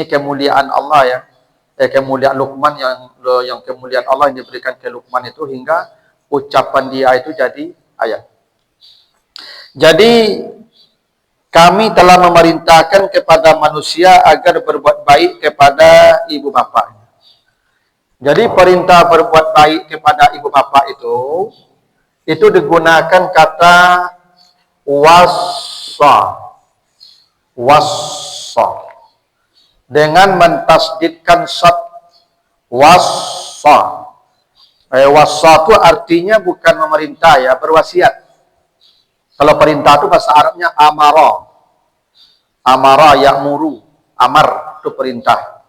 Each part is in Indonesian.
Ini kemuliaan Allah ya. Kemuliaan Luqman yang kemuliaan Allah yang diberikan ke Luqman itu hingga ucapan dia itu jadi ayat. Jadi kami telah memerintahkan kepada manusia agar berbuat baik kepada ibu bapaknya. Jadi perintah berbuat baik kepada ibu bapak itu digunakan kata wassa. Wassa. Dengan mentasdidkan sad wassa. Wassa itu artinya bukan memerintah ya, berwasiat. Kalau perintah itu bahasa Arabnya amara. Amara ya'muru. Amar itu perintah.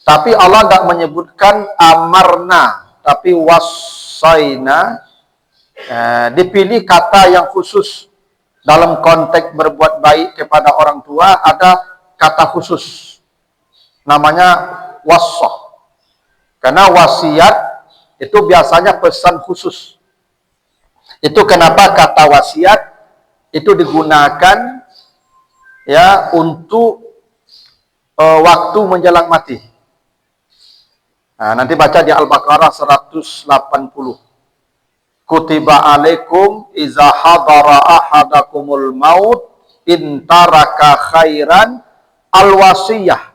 Tapi Allah tidak menyebutkan amarna, tapi wassaina. Dipilih kata yang khusus. Dalam konteks berbuat baik kepada orang tua ada kata khusus. Namanya wassah. Karena wasiat itu biasanya pesan khusus. Itu kenapa kata wasiat itu digunakan ya untuk waktu menjelang mati. Nah, nanti baca di Al-Baqarah 180. Kutiba alaikum iza hadara ahadakumul maut in taraka khairan al-wasiyah.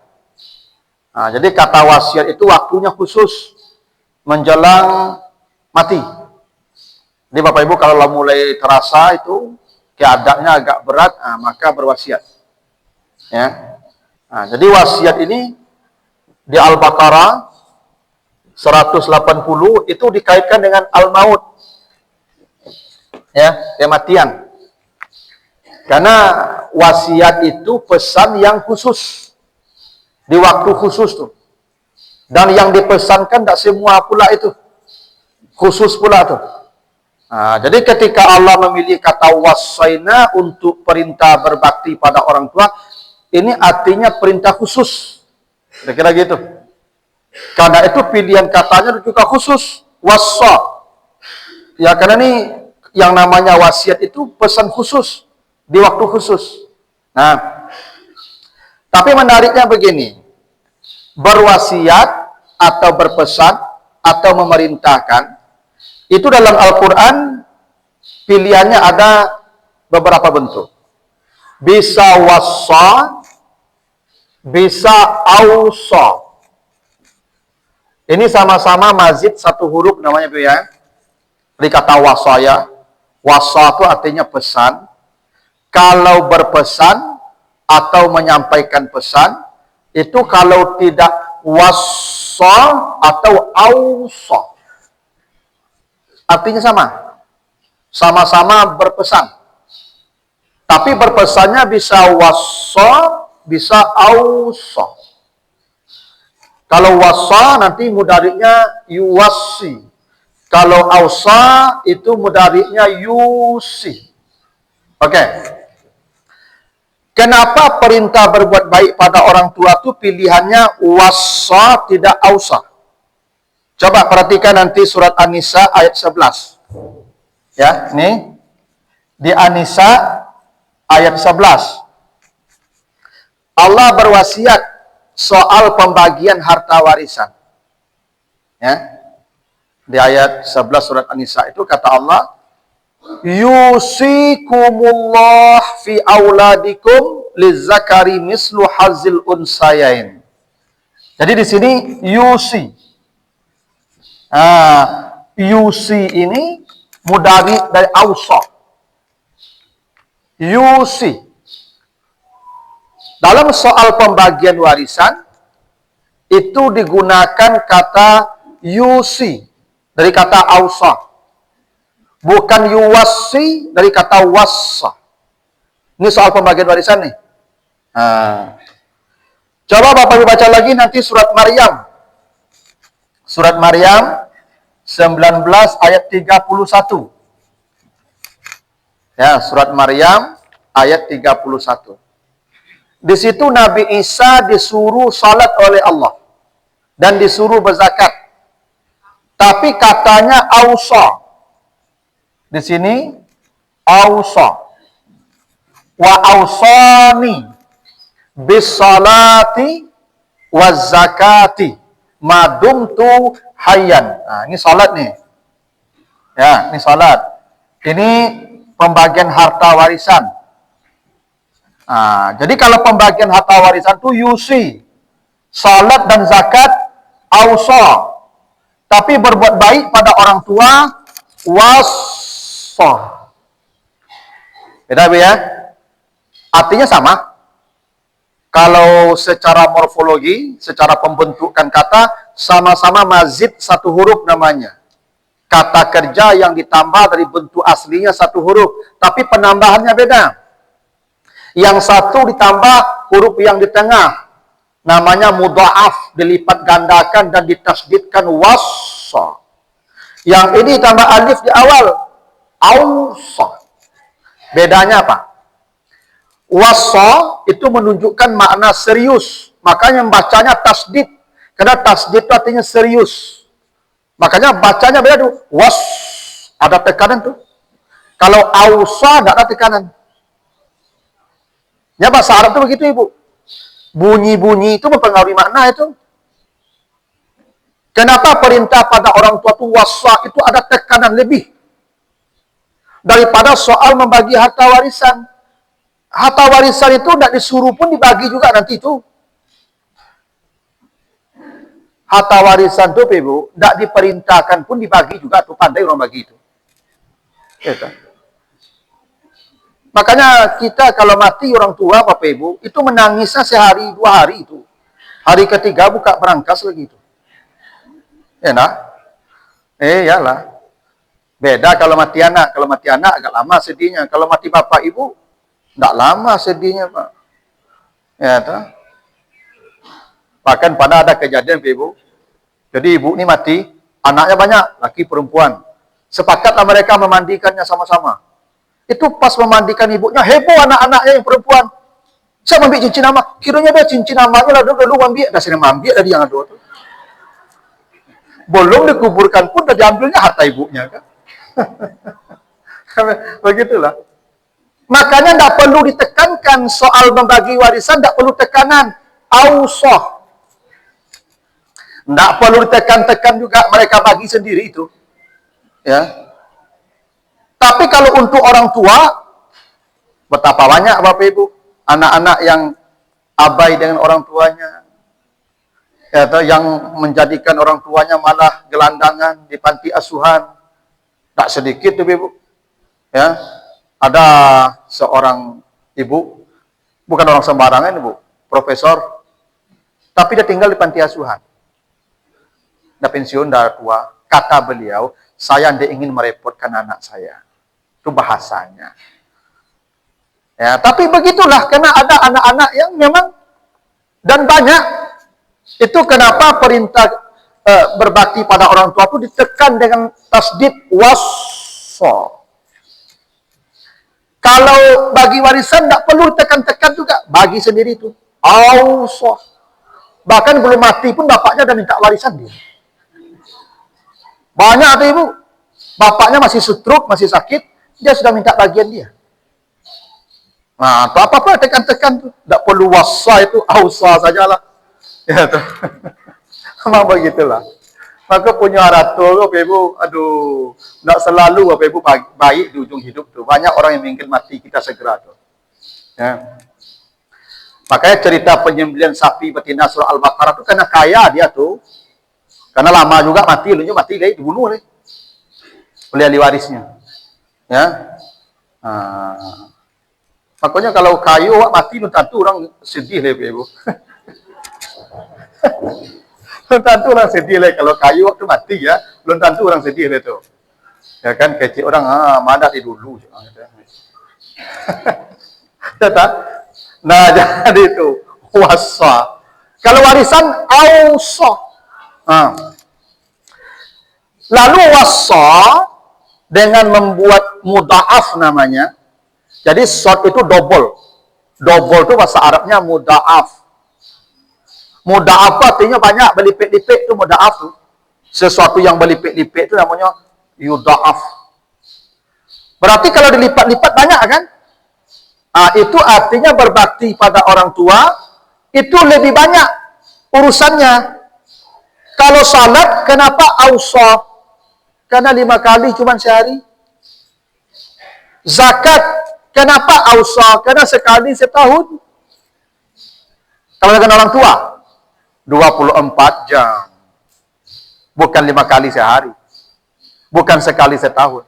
Nah, jadi kata wasiat itu waktunya khusus menjelang mati. Jadi Bapak Ibu kalau mulai terasa itu keadaannya agak berat, maka berwasiat. Ya. Nah, jadi wasiat ini di Al-Baqarah 180 itu dikaitkan dengan al-maut. Ya, kematian. Karena wasiat itu pesan yang khusus. Di waktu khusus tuh. Dan yang dipesankan tidak semua pula itu. Khusus pula tuh. Nah, jadi ketika Allah memilih kata wassaina untuk perintah berbakti pada orang tua, ini artinya perintah khusus. Kira-kira gitu. Karena itu pilihan katanya juga khusus. Wassa. Ya karena ini yang namanya wasiat itu pesan khusus. Di waktu khusus. Nah, tapi menariknya begini, berwasiat atau berpesan atau memerintahkan, itu dalam Al-Quran pilihannya ada beberapa bentuk. Bisa wassa, bisa ausa. Ini sama-sama mazid satu huruf namanya ya. Dari kata wasaya. Wassa itu artinya pesan. Kalau berpesan atau menyampaikan pesan, itu kalau tidak wassa atau ausa. Artinya sama. Sama-sama berpesan. Tapi berpesannya bisa wassa, bisa ausa. Kalau wassa nanti mudhari'nya yuwassi. Kalau ausa itu mudhari'nya yusi. Oke. Kenapa perintah berbuat baik pada orang tua itu pilihannya wassa tidak ausa? Coba perhatikan nanti surat An-Nisa ayat 11. Ya, ini di An-Nisa ayat 11. Allah berwasiat soal pembagian harta warisan. Ya. Di ayat 11 surat An-Nisa itu kata Allah, yusikumullah fi auladikum lizzakari mislu hazil unsayain. Jadi di sini yusi. Yusi ini mudhari dari ausa. Yusi. Dalam soal pembagian warisan itu digunakan kata yusi dari kata ausa. Bukan yuwassi dari kata wassa. Ini soal pembagian warisan nih. Coba Bapak Ibu baca lagi nanti surat Maryam. Surat Maryam 19 ayat 31. Ya, surat Maryam ayat 31. Di situ Nabi Isa disuruh salat oleh Allah dan disuruh berzakat. Tapi katanya ausa. Di sini ausa. Wa ausani bis salati wazakati madumtu hayyan. Nah, ini salat nih. Ya, ini salat. Ini pembagian harta warisan. Nah, jadi kalau pembagian harta warisan itu yusi, salat dan zakat, ausa. Tapi berbuat baik pada orang tua, wassa. Beda ya? Artinya sama. Kalau secara morfologi, secara pembentukan kata, sama-sama mazid satu huruf namanya. Kata kerja yang ditambah dari bentuk aslinya satu huruf, tapi penambahannya beda. Yang satu ditambah huruf yang di tengah, namanya mudha'af, dilipat gandakan dan ditasdidkan wassa. Yang ini tambah alif di awal, ausa. Bedanya apa? Wassa itu menunjukkan makna serius, makanya bacanya tasdid. Karena tasdid itu artinya serius. Makanya bacanya beda tuh. Was, ada tekanan tuh. Kalau ausa enggak ada tekanan. Ya bahasa Arab tuh begitu, Ibu. Bunyi-bunyi itu mempengaruhi makna itu. Kenapa perintah pada orang tua itu wassa itu ada tekanan lebih daripada soal membagi harta warisan. Harta warisan itu tidak disuruh pun dibagi juga nanti itu. Harta warisan itu, Ibu, tidak diperintahkan pun dibagi juga tuh, pandai orang bagi itu. Gitu. Makanya kita kalau mati orang tua, Bapak Ibu, itu menangisnya sehari, 2 hari itu. Hari ketiga buka berangkas lagi itu. Ya nak? Iyalah. Beda kalau mati anak. Kalau mati anak agak lama sedihnya. Kalau mati bapak ibu, tidak lama sedihnya, Pak. Ya, toh? Bahkan pada ada kejadian, Ibu. Jadi ibu ini mati, anaknya banyak, laki perempuan. Sepakatlah mereka memandikannya sama-sama. Itu pas memandikan ibunya, heboh anak-anaknya yang perempuan. Saya ambil cincin nama, kiranya dia cincin namanya lah dulu ambil, dah sini ambil dari yang ada tu. Belum dikuburkan pun dah diambilnya harta ibunya kan. Begitulah. Makanya tidak perlu ditekankan soal membagi warisan, tidak perlu tekanan. Ausah. Tidak perlu ditekan-tekan juga, mereka bagi sendiri itu. Ya. Tapi kalau untuk orang tua, betapa banyak Bapak Ibu, anak-anak yang abai dengan orang tuanya. Ya, yang menjadikan orang tuanya malah gelandangan di panti asuhan. Tak sedikit tuh Ibu. Ya. Ada seorang ibu, bukan orang sembarangan Ibu, profesor, tapi dia tinggal di panti asuhan. Dah pensiun, dah tua. Kata beliau, saya tidak ingin merepotkan anak saya. Itu bahasanya. Ya, tapi begitulah, karena ada anak-anak yang memang, dan banyak, itu kenapa perintah berbakti pada orang tua itu ditekan dengan tasdid wassa. Kalau bagi warisan tidak perlu tekan-tekan juga, bagi sendiri itu. Ausa. Bahkan belum mati pun bapaknya dah minta warisan dia. Banyak ada ibu, bapaknya masih stroke, masih sakit, dia sudah minta bagian dia. Nah, apa-apa tekan-tekan tuh, tidak perlu wassa itu, ausa sajalah. Ya tuh. Memang begitulah. Maka punya aratul, Bapak Ibu, aduh, tidak selalu Bapak Ibu baik di ujung hidup tuh. Banyak orang yang ingin mati kita segera tuh. Ya. Makanya cerita penyembelihan sapi betina surah Al-Baqarah itu karena kaya dia tuh. Karena lama juga mati, lunya mati dia dibunuh oleh ahli warisnya. Ya. Nah. Makanya kalau kayu mati lu tentu orang sedih lah Bapak Ibu. Belum tentu orang sedih lah kalau kayu waktu mati ya, belum tentu orang sedih lah itu. Ya kan kecil orang mana di dulu. Nah, jadi itu wassa. Kalau warisan ausa. Lalu wassa dengan membuat mudha'af namanya. Jadi short itu double. Double itu bahasa Arabnya mudha'af. Mudha'af artinya banyak, berlipet-lipet itu mudha'af. Sesuatu yang berlipet-lipet itu namanya yudha'af. Berarti kalau dilipat-lipat banyak kan? Itu artinya berbakti pada orang tua itu lebih banyak urusannya. Kalau salat, kenapa ausa? Karena 5 kali cuma sehari. Zakat, kenapa ausa? Karena sekali setahun. Kalau dengan orang tua, 24 jam. Bukan 5 kali sehari. Bukan sekali setahun.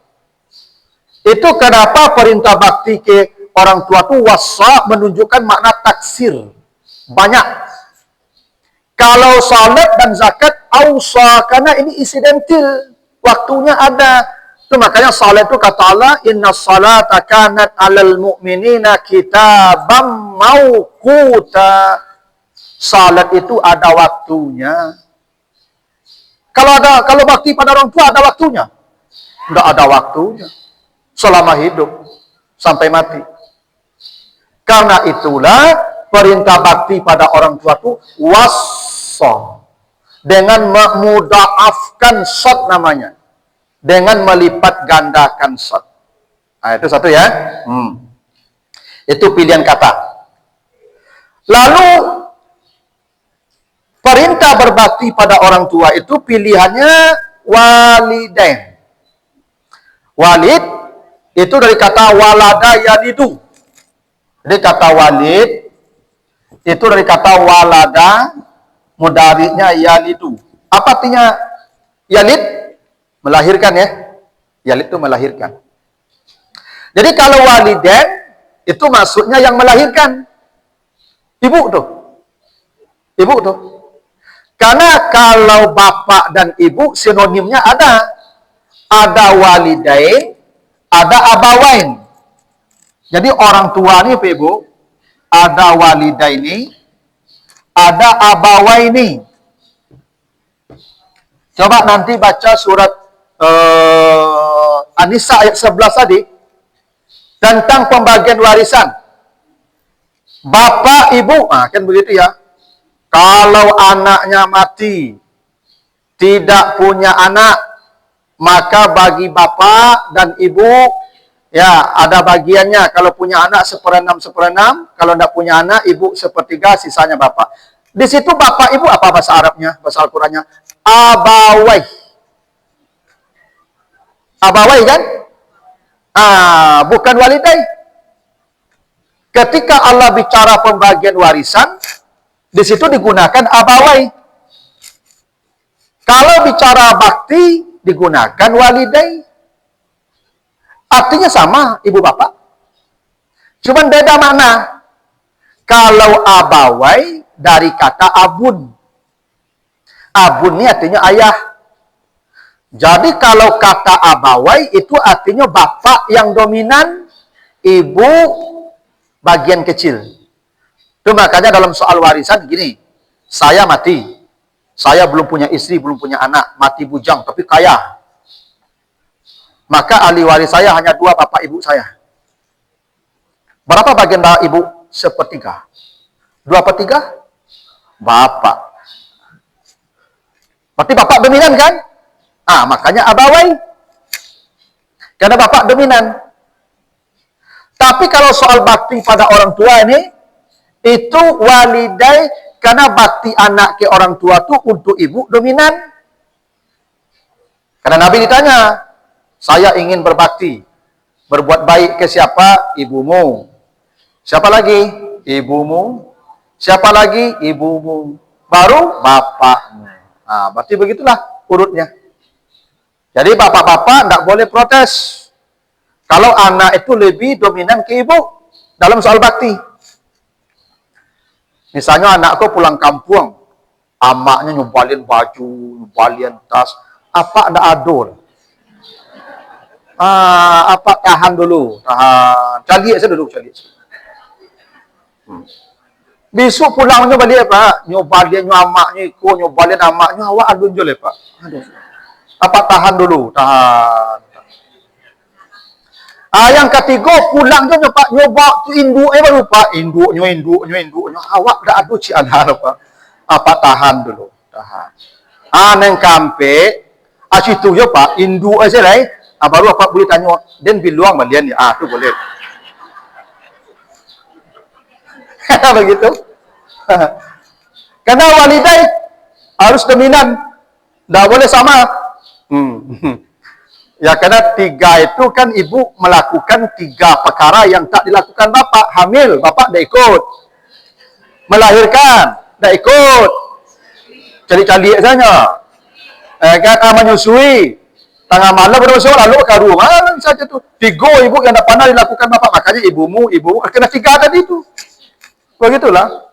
Itu kenapa perintah bakti ke orang tua itu wasa menunjukkan makna taksir. Banyak. Kalau salat dan zakat ausa, karena ini insidental. Waktunya ada. Itu makanya salat itu kata Allah, inna salata kanat alal mu'minina kitabam mauquta. Salat itu ada waktunya. Kalau bakti pada orang tua ada waktunya? Tidak ada waktunya. Selama hidup sampai mati. Karena itulah perintah bakti pada orang tua itu wassa, dengan memudaafkan shot namanya, dengan melipat gandakan shot. Nah, itu satu ya. Itu pilihan kata. Lalu perintah berbakti pada orang tua itu pilihannya walidain. Walid itu dari kata walada yalidu. Jadi kata walid itu dari kata walada, mudhari'nya yalidu. Apa artinya yalid? Melahirkan ya. Yalid itu melahirkan. Jadi kalau walidain itu maksudnya yang melahirkan. Ibu tuh. Ibu tuh. Karena kalau bapak dan ibu sinonimnya ada. Ada walidain, ada abawain. Jadi orang tua nih Pak Ibu, ada walidaini, ada abawaini. Coba nanti baca surat An-Nisa ayat 11 tadi tentang pembagian warisan. Bapak, ibu, kan begitu ya. Kalau anaknya mati, tidak punya anak, maka bagi bapak dan ibu, ya ada bagiannya. Kalau punya anak 1/6, kalau tidak punya anak, ibu 1/3, sisanya bapak. Di situ bapak ibu apa bahasa Arabnya, bahasa Al-Qurannya? Abawai. Abawai kan? Bukan walidai. Ketika Allah bicara pembagian warisan, di situ digunakan abawai. Kalau bicara bakti, digunakan walidai. Artinya sama, ibu bapak. Cuman beda makna. Kalau abawai dari kata abun. Abun ini artinya ayah. Jadi kalau kata abawai itu artinya bapak yang dominan, ibu bagian kecil. Itu makanya dalam soal warisan gini, saya mati. Saya belum punya istri, belum punya anak, mati bujang, tapi kaya. Maka ahli waris saya hanya 2, bapak ibu saya. Berapa bagian bapak ibu? 1/3. 2/3? Bapak. Berarti bapak dominan kan? Makanya abawai. Karena bapak dominan. Tapi kalau soal bakti pada orang tua ini, itu walidai. Karena bakti anak ke orang tua itu untuk ibu dominan. Karena Nabi ditanya, saya ingin berbakti. Berbuat baik ke siapa? Ibumu. Siapa lagi? Ibumu. Siapa lagi? Ibumu. Baru bapakmu. Berarti begitulah urutnya. Jadi bapak-bapak tidak boleh protes. Kalau anak itu lebih dominan ke ibu dalam soal bakti. Misalnya anakku pulang kampung, amaknya nyubalin baju, nyubalin tas, apa ada adul? Apa tahan dulu, tahan. Cari saya dulu, cari. Besok pulangnya balik apa? Nyubalin amaknya, ikut nyubalin amaknya, awak adun je Pak. Apa tahan dulu, tahan. Yang ketiga pulangnya nyoba tu induk baru Pak, induknya awak dah adu ci ada Pak. Apa tahan dulu, tahan. Neng kampe situ yo Pak, induk aja lah. Baru apa boleh tanya dan biluang balian ya. Tu boleh. Begitu. Karena walidai harus dominan. Tidak boleh sama. Ya, karena 3 itu kan ibu melakukan 3 perkara yang tak dilakukan bapak. Hamil, bapak tidak ikut. Melahirkan, tidak ikut. Cari-cari saja. Menyusui. Tengah malam berdosa lalu ke rumah saja tu. 3 ibu yang tak pernah dilakukan bapak. Makanya ibu kena 3 tadi itu. Begitulah.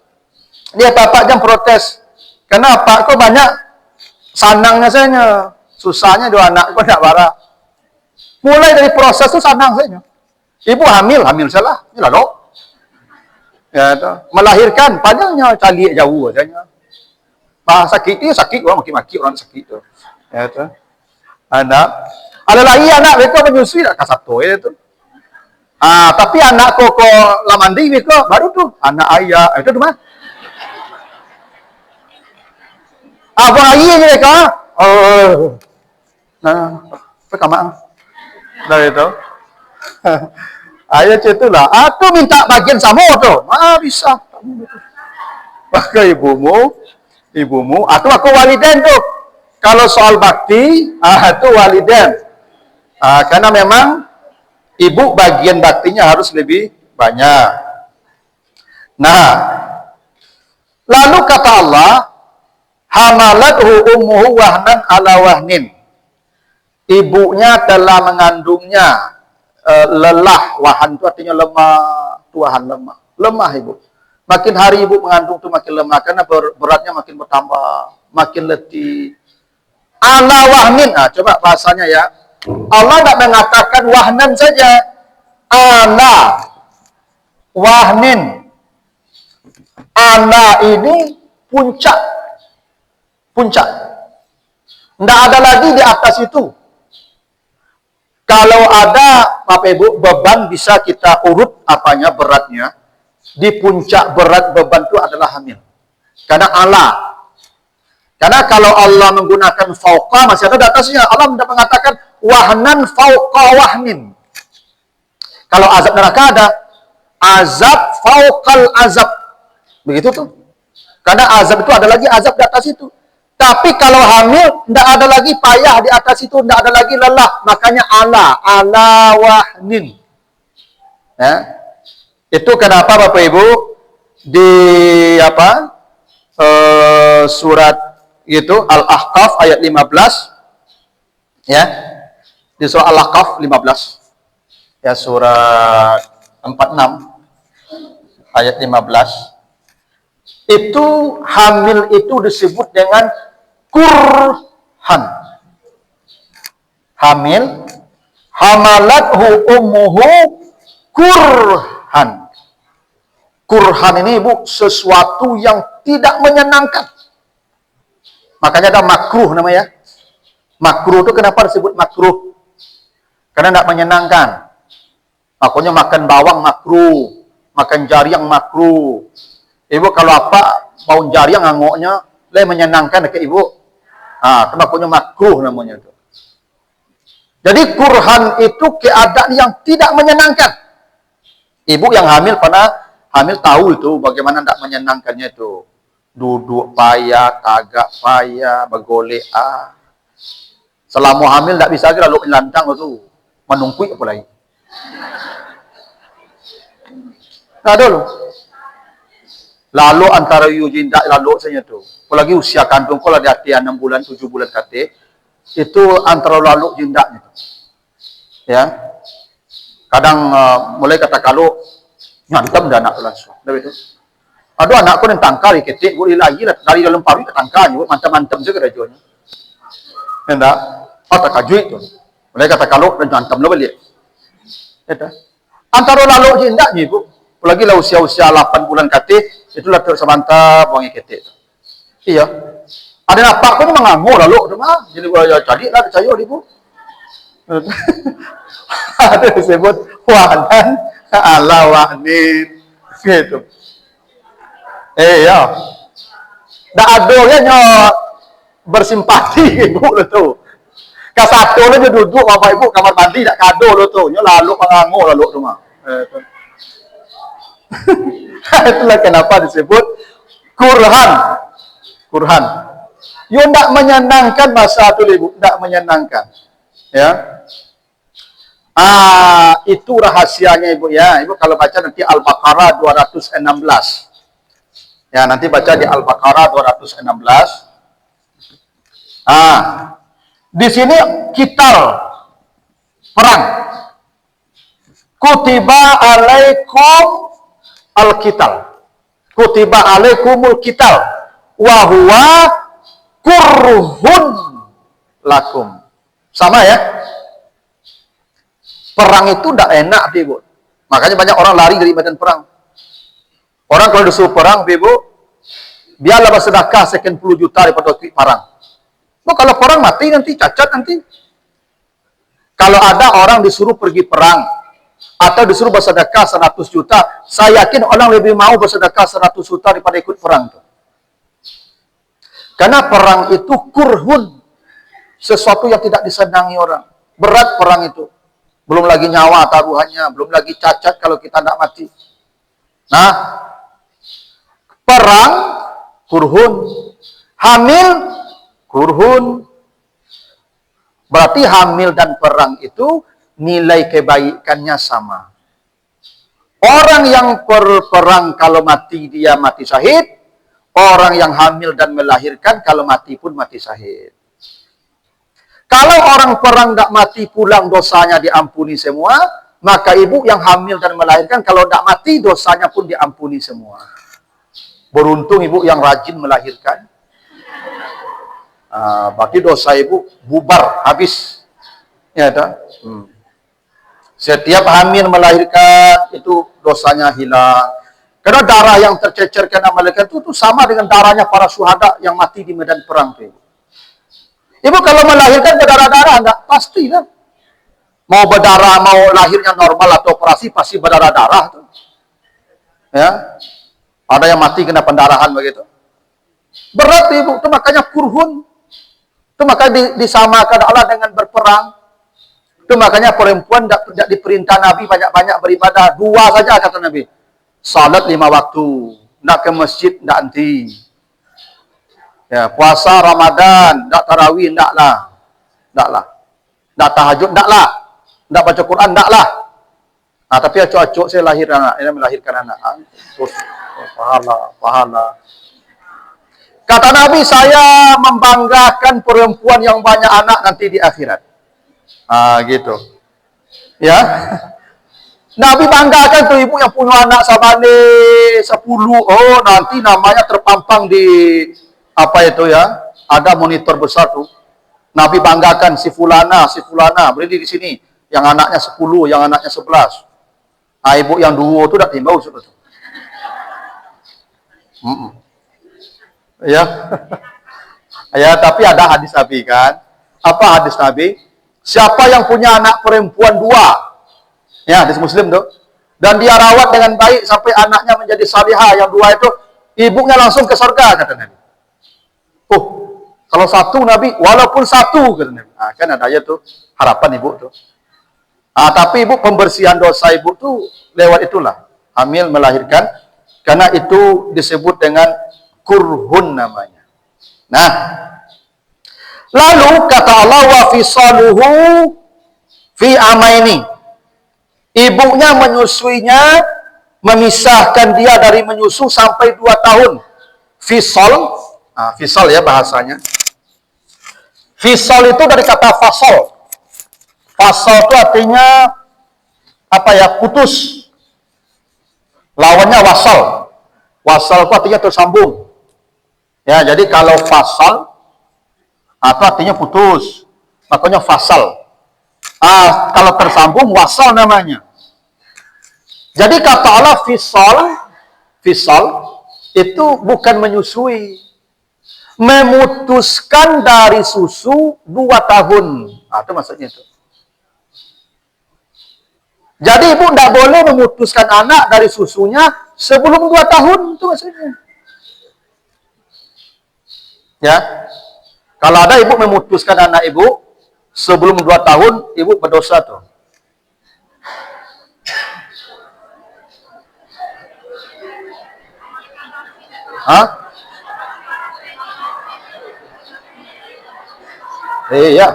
Dia bapak jangan protes. Kenapa? Kok banyak sanangnya saja. Susahnya 2 anak kok nak barah. Mulai dari proses tu sanang saja. Ibu hamil salah. Ini lalu. Ya, tu. Melahirkan panjangnya cari jauh saja. Sakit dia sakit orang maki-maki orang sakit tu. Ya tu. Ada lagi anak mereka menyusui tak satu itu. Tapi anak koko lamandi mereka baru tu anak ayah itu tu mah. Abang ayah je mereka. Perkamaan. Dari itu. Ayah tu lah. Aku minta bagian sama tu. Bisa. Pakai ibumu. Aku waliden tu. Kalau soal bakti, itu waliden. Karena memang ibu bagian baktinya harus lebih banyak. Nah, lalu kata Allah, hamalathu ummuhu wahnan ala wahnin. Ibunya telah mengandungnya lelah. Wahan itu artinya lemah, tuahan lemah. Lemah ibu. Makin hari ibu mengandung itu makin lemah karena beratnya makin bertambah, makin letih. Ala wahnin. Coba bahasanya ya. Allah tidak mengatakan wahnan saja. Ala wahnin. Ala ini puncak. Puncak. Tidak ada lagi di atas itu. Kalau ada, Bapak Ibu, beban bisa kita urut apanya beratnya. Di puncak berat beban itu adalah hamil. Karena ala. Karena kalau Allah menggunakan fauqa, masih ada di atasnya. Allah tidak mengatakan wahnan fauqa wahnin. Kalau azab neraka ada azab fauqal azab. Begitu tuh. Karena azab itu ada lagi azab di atas itu. Tapi kalau hamil, tidak ada lagi payah di atas itu, tidak ada lagi lelah. Makanya ala wahnin. Ya. Itu kenapa Bapak Ibu di surat itu Al-Ahqaf ayat 15 ya. Di surah Al-Ahqaf 15 ya, surat 46 ayat 15 itu hamil itu disebut dengan kurhan. Hamil, hamalathu ummuhu kurhan. Kurhan ini ibu sesuatu yang tidak menyenangkan. Makanya ada makruh namanya. Makruh itu kenapa disebut makruh? Karena tidak menyenangkan. Makanya makan bawang makruh, makan jariang makruh. Ibu kalau apa bau jariang ngangoknya, lebih menyenangkan ke ibu. Makanya makruh namanya itu. Jadi kurhan itu keadaan yang tidak menyenangkan. Ibu yang hamil tahu itu bagaimana tidak menyenangkannya itu. Duduk payah, tagak payah, bergolek. Selama hamil tidak bisa lagi lalu lantang itu. Menungkui apa lagi. Nah dulu. Lalu antara jindak lalu saja tu. Apalagi usia kandung kalau di hati 6 bulan, 7 bulan kate. Itu antara lalu jindaknya. Ya. Kadang mulai kata kalau nyantem dan anak langsung. Betul. Aduh anakku yang tangkal ketik boleh lagi lah dari dalam paru ke tangkal mantap-mantap juga rajunya. Hendak tak kaju itu. Mulai kata kalau dan nyantem lo balik. Itu. Antara lalu jindak ni bu. Apalagi lah usia-usia 8 bulan ketik itulah tersebanta wangi ketik. Iya. Ada napak pun mengangur lalu tu mah. Jadi jadi lah percaya ibu. Ada disebut wahnan ala wahnin gitu. Ya. Dak adolnya bersimpati ibu lo tu. Kasatu lo duduk bapak ibu kamar mandi dak kado lo tu. Nyo lalu mengangur lalu tu mah. Itulah kenapa disebut kurhan. Kurhan. Yo tidak menyenangkan masa itu ibu, tidak menyenangkan. Ya. Itu rahasianya ibu ya. Ibu kalau baca nanti Al-Baqarah 216. Ya, nanti baca di Al-Baqarah 216. Di sini kital perang. Kutiba alaikum al-kital. Kutiba alaikumul kital. Wa huwa kurhun lakum. Sama ya? Perang itu tidak enak, ibu. Makanya banyak orang lari dari medan perang. Orang kalau disuruh perang, ibu, biarlah bersedekah sekian puluh juta daripada perang. Kalau perang mati nanti, cacat nanti. Kalau ada orang disuruh pergi perang, atau disuruh bersedekah 100 juta, saya yakin orang lebih mau bersedekah 100 juta daripada ikut perang. Karena perang itu kurhun. Sesuatu yang tidak disenangi orang. Berat perang itu. Belum lagi nyawa taruhannya, belum lagi cacat kalau kita tidak mati. Nah, perang kurhun, hamil kurhun. Berarti hamil dan perang itu nilai kebaikannya sama. Orang yang berperang kalau mati dia mati syahid, orang yang hamil dan melahirkan kalau mati pun mati syahid. Kalau orang perang tidak mati pulang dosanya diampuni semua, maka ibu yang hamil dan melahirkan kalau tidak mati dosanya pun diampuni semua. Beruntung ibu yang rajin melahirkan. Berarti dosa ibu bubar, habis. Ya, Setiap hamil melahirkan itu dosanya hilang. Karena darah yang tercecer kena malaikat itu sama dengan darahnya para syuhada yang mati di medan perang. Ibu kalau melahirkan berdarah-darah, enggak? Pasti kan? Mau berdarah, mau lahirnya normal atau operasi, pasti berdarah-darah. Ya, ada yang mati kena pendarahan begitu. Berat ibu, itu makanya kurhun. Itu makanya disamakan Allah dengan berperang. Itu makanya perempuan tidak diperintah Nabi banyak-banyak beribadah. 2 saja kata Nabi. Salat 5 waktu. Nak ke masjid, tidak nanti. Ya, puasa Ramadan, tidak tarawih, tidaklah. Tidaklah. Tidak tahajud, tidaklah. Tidak baca Quran, tidaklah. Tapi acok-acok saya melahirkan anak. Terus, pahala. Kata Nabi, saya membanggakan perempuan yang banyak anak nanti di akhirat. Gitu. Ya. Nabi banggakan tuh ibu yang punya anak sabane 10. Oh, nanti namanya terpampang di apa itu ya? Ada monitor besar tuh. Nabi banggakan si fulana berdiri di sini, yang anaknya 10, yang anaknya 11. Ibu yang 2 tuh udah timbau sebetulnya. Ya. Ya, tapi ada hadis Nabi kan. Apa hadis Nabi? Siapa yang punya anak perempuan 2? Ya, hadis Muslim tuh. Dan dia rawat dengan baik sampai anaknya menjadi salihah, yang 2 itu ibunya langsung ke surga kata Nabi. Kalau 1 Nabi, walaupun 1 kata Nabi. Kan ada aja tuh harapan ibu tuh. Tapi ibu pembersihan dosa ibu tuh lewat itulah. Hamil, melahirkan. Karena itu disebut dengan kurhun namanya. Nah, lalu kata Allah, wa fisaluhu fi amaini. Ibunya menyusuinya, memisahkan dia dari menyusu sampai 2 tahun. Fisal, fisal ya bahasanya. Fisal itu dari kata fasol. Fasol itu artinya apa ya? Putus. Lawannya wasal. Wasal itu artinya tersambung. Ya, jadi kalau fasal itu artinya putus. Makanya fasal. Kalau tersambung wasal namanya. Jadi kata Allah fisal itu bukan menyusui. Memutuskan dari susu 2 tahun. Itu maksudnya itu. Jadi ibu tidak boleh memutuskan anak dari susunya sebelum 2 tahun. Itu maksudnya. Ya. Kalau ada ibu memutuskan anak ibu sebelum 2 tahun, ibu berdosa tuh. Ya.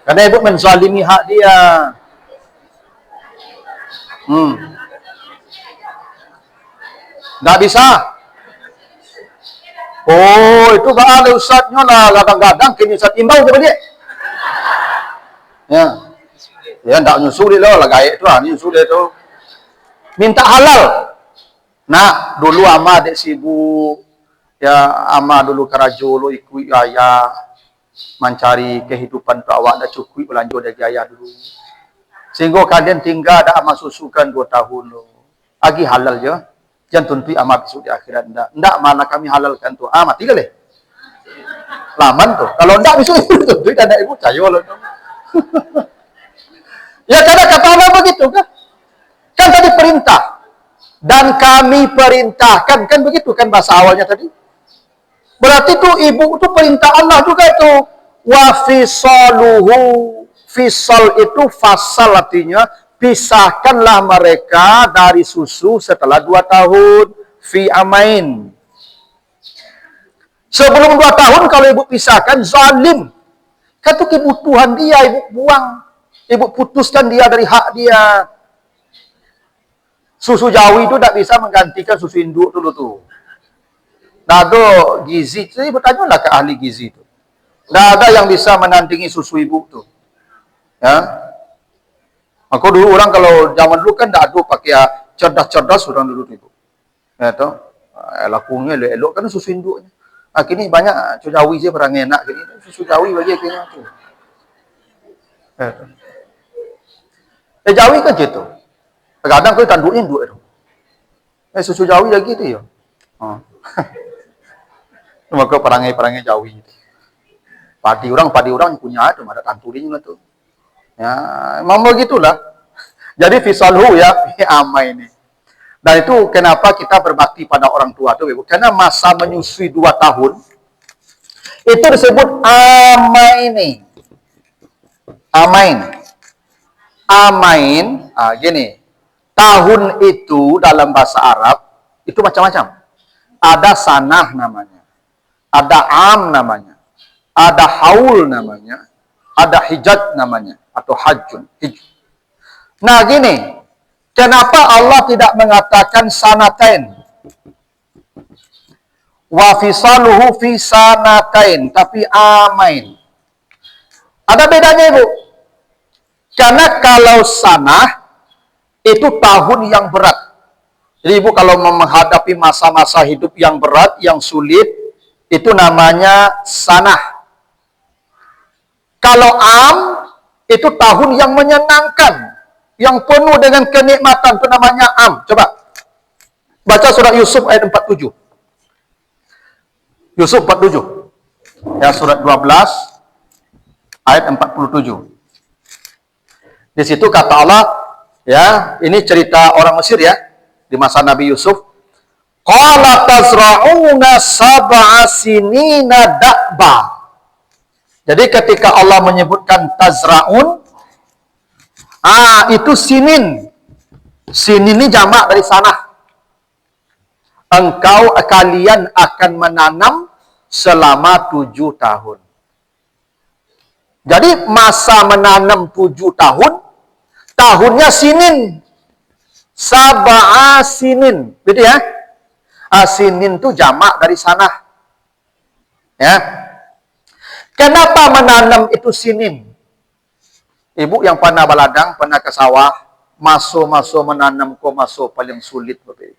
Karena ibu menzalimi hak dia. Nggak bisa. Oh, itu gak ada ustadznya lah. Kadang-kadang kini ustadz imbau kepada dia. Ya. Ya, nggak nyusuli loh. Lagay itu lah. Nyusuli itu. Minta halal. Nah, dulu ama adik sibuk. Ya, ama dulu kerajo lo ikut ayah. Mencari kehidupan untuk awak. Dah cukup lanjut dari ayah dulu. Sehingga kalian tinggal ada ama susukan 2 tahun lo. Agi halal je. Jangan tuntui ama besok di akhirat. Ndak mana kami halalkan tu. Mati kali. Laman tu. Kalau ndak besok itu tuntui dan ibu percaya lo. Ya karena kata Allah begitu kan. Kan tadi perintah. Dan kami perintahkan. Kan begitu kan bahasa awalnya tadi. Berarti tu ibu tu perintah Allah juga tu. Wa fisaluhu. Fisal itu fasal artinya. Pisahkanlah mereka dari susu setelah 2 tahun. Fi amain. Sebelum 2 tahun kalau ibu pisahkan, zalim. Kata kebutuhan dia, ibu buang. Ibu putuskan dia dari hak dia. Susu jawi itu tak bisa menggantikan susu induk dulu tu. Dah ada gizi. Jadi bertanyalah ke ahli gizi tu. Dah ada yang bisa menandingi susu ibu tu. Ya. Aku dulu orang kalau zaman dulu kan tak ada pakai cerdas-cerdas orang dulu tu. Ya tu. Lakunya elok kan susu induknya. Kini banyak susu jawi je barang enak kini. Susu jawi bagi kini tu. Ya tu. Jawi kan gitu. Kadang kau tanduk induk tu. Susu jawi lagi tu ya. Maka perangai-perangai jawi itu. Padi orang punya tu, ada tantulinya tu. Ya, memang begitulah. Jadi fisalhu ya, amai ini. Dan itu kenapa kita berbakti pada orang tua tu, Ibu. Karena masa menyusui 2 tahun itu disebut amain. Amain. Amain, gini. Tahun itu dalam bahasa Arab itu macam-macam. Ada sanah namanya. Ada am namanya. Ada haul namanya. Ada hijat namanya. Atau hajjun. Nah gini. Kenapa Allah tidak mengatakan sanatain? Wa fisaluhu fi sanatain. Tapi amain. Ada bedanya Ibu. Karena kalau sanah itu tahun yang berat. Jadi Ibu kalau menghadapi masa-masa hidup yang berat, yang sulit, itu namanya sanah. Kalau am, itu tahun yang menyenangkan, yang penuh dengan kenikmatan, itu namanya am. Coba, baca surat Yusuf ayat 47. Yusuf 47. Ya, surat 12, ayat 47. Di situ kata Allah, ya, ini cerita orang Mesir ya, di masa Nabi Yusuf. Qala tazra'una sab'a sinina da'ba. Jadi ketika Allah menyebutkan tazra'un, itu sinin. Sinin ini jamak dari sanah. Kalian akan menanam selama 7 tahun. Jadi masa menanam 7 tahun, tahunnya sinin. Sab'a sinin. Gitu ya. Sinin itu jamak dari sanah. Ya. Kenapa menanam itu sinin? Ibu yang pernah baladang, pernah ke sawah, masuk menanam kok masuk paling sulit. Bapak.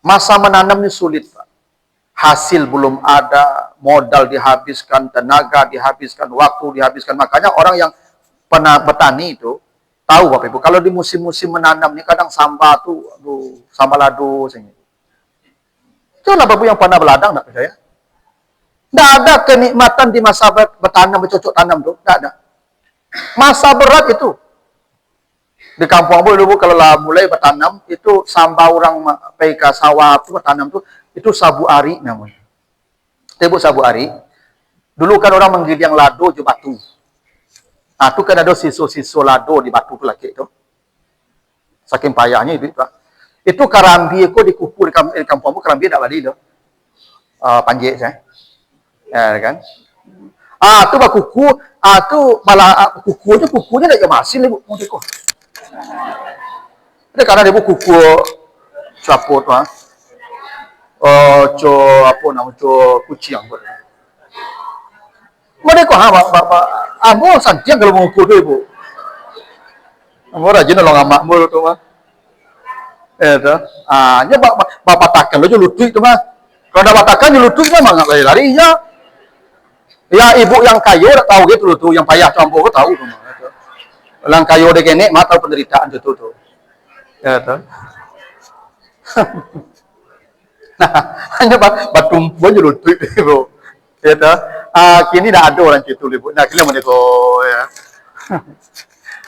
Masa menanam ini sulit, Pak. Hasil belum ada, modal dihabiskan, tenaga dihabiskan, waktu dihabiskan. Makanya orang yang pernah bertani itu, tahu Bapak Ibu, kalau di musim-musim menanam ini kadang samba tuh, samba lado. Itulah Bapak yang pernah beladang, tak percaya? Tidak ada kenikmatan di masa bertanam, bercocok tanam tuh. Tidak ada. Masa berat itu. Di kampung dulu kalau mulai bertanam, itu samba orang pergi ke sawah itu bertanam tuh, itu sabu ari namanya. Itu sabu ari. Dulu kan orang menggiling lado di batu. Nah, itu kan ada siso-siso lado di batu tu lagi itu. Saking payahnya itu, Pak. Itu karambi kok dikumpul di kampung karambi tak balik loh. Panjek saya. Ya kan? Tu bah kuku, tu malah kukunya dah masin ibu, mau teko. Ada karena ibu kuku capot mah. Apa nama kucing apa. Mereka amo santiang kalau mau kudu ibu. Amo rajin nolong amak mulu tu mah. Itu. Nya bapak takkan lo lutut tu mah. Kalau ada batakan lutut mah enggak lari-lari ya. Ya ibu yang kayu tahu gitu tuh, yang payah campur tahu tuh mah. Orang kayu de kene mah tahu penderitaan itu tuh. Ya tuh. Nah, hanya batumpuan lutut ibu. Ya tuh. Kini dah ada orang gitu ibu. Nah, kira mana ko ya.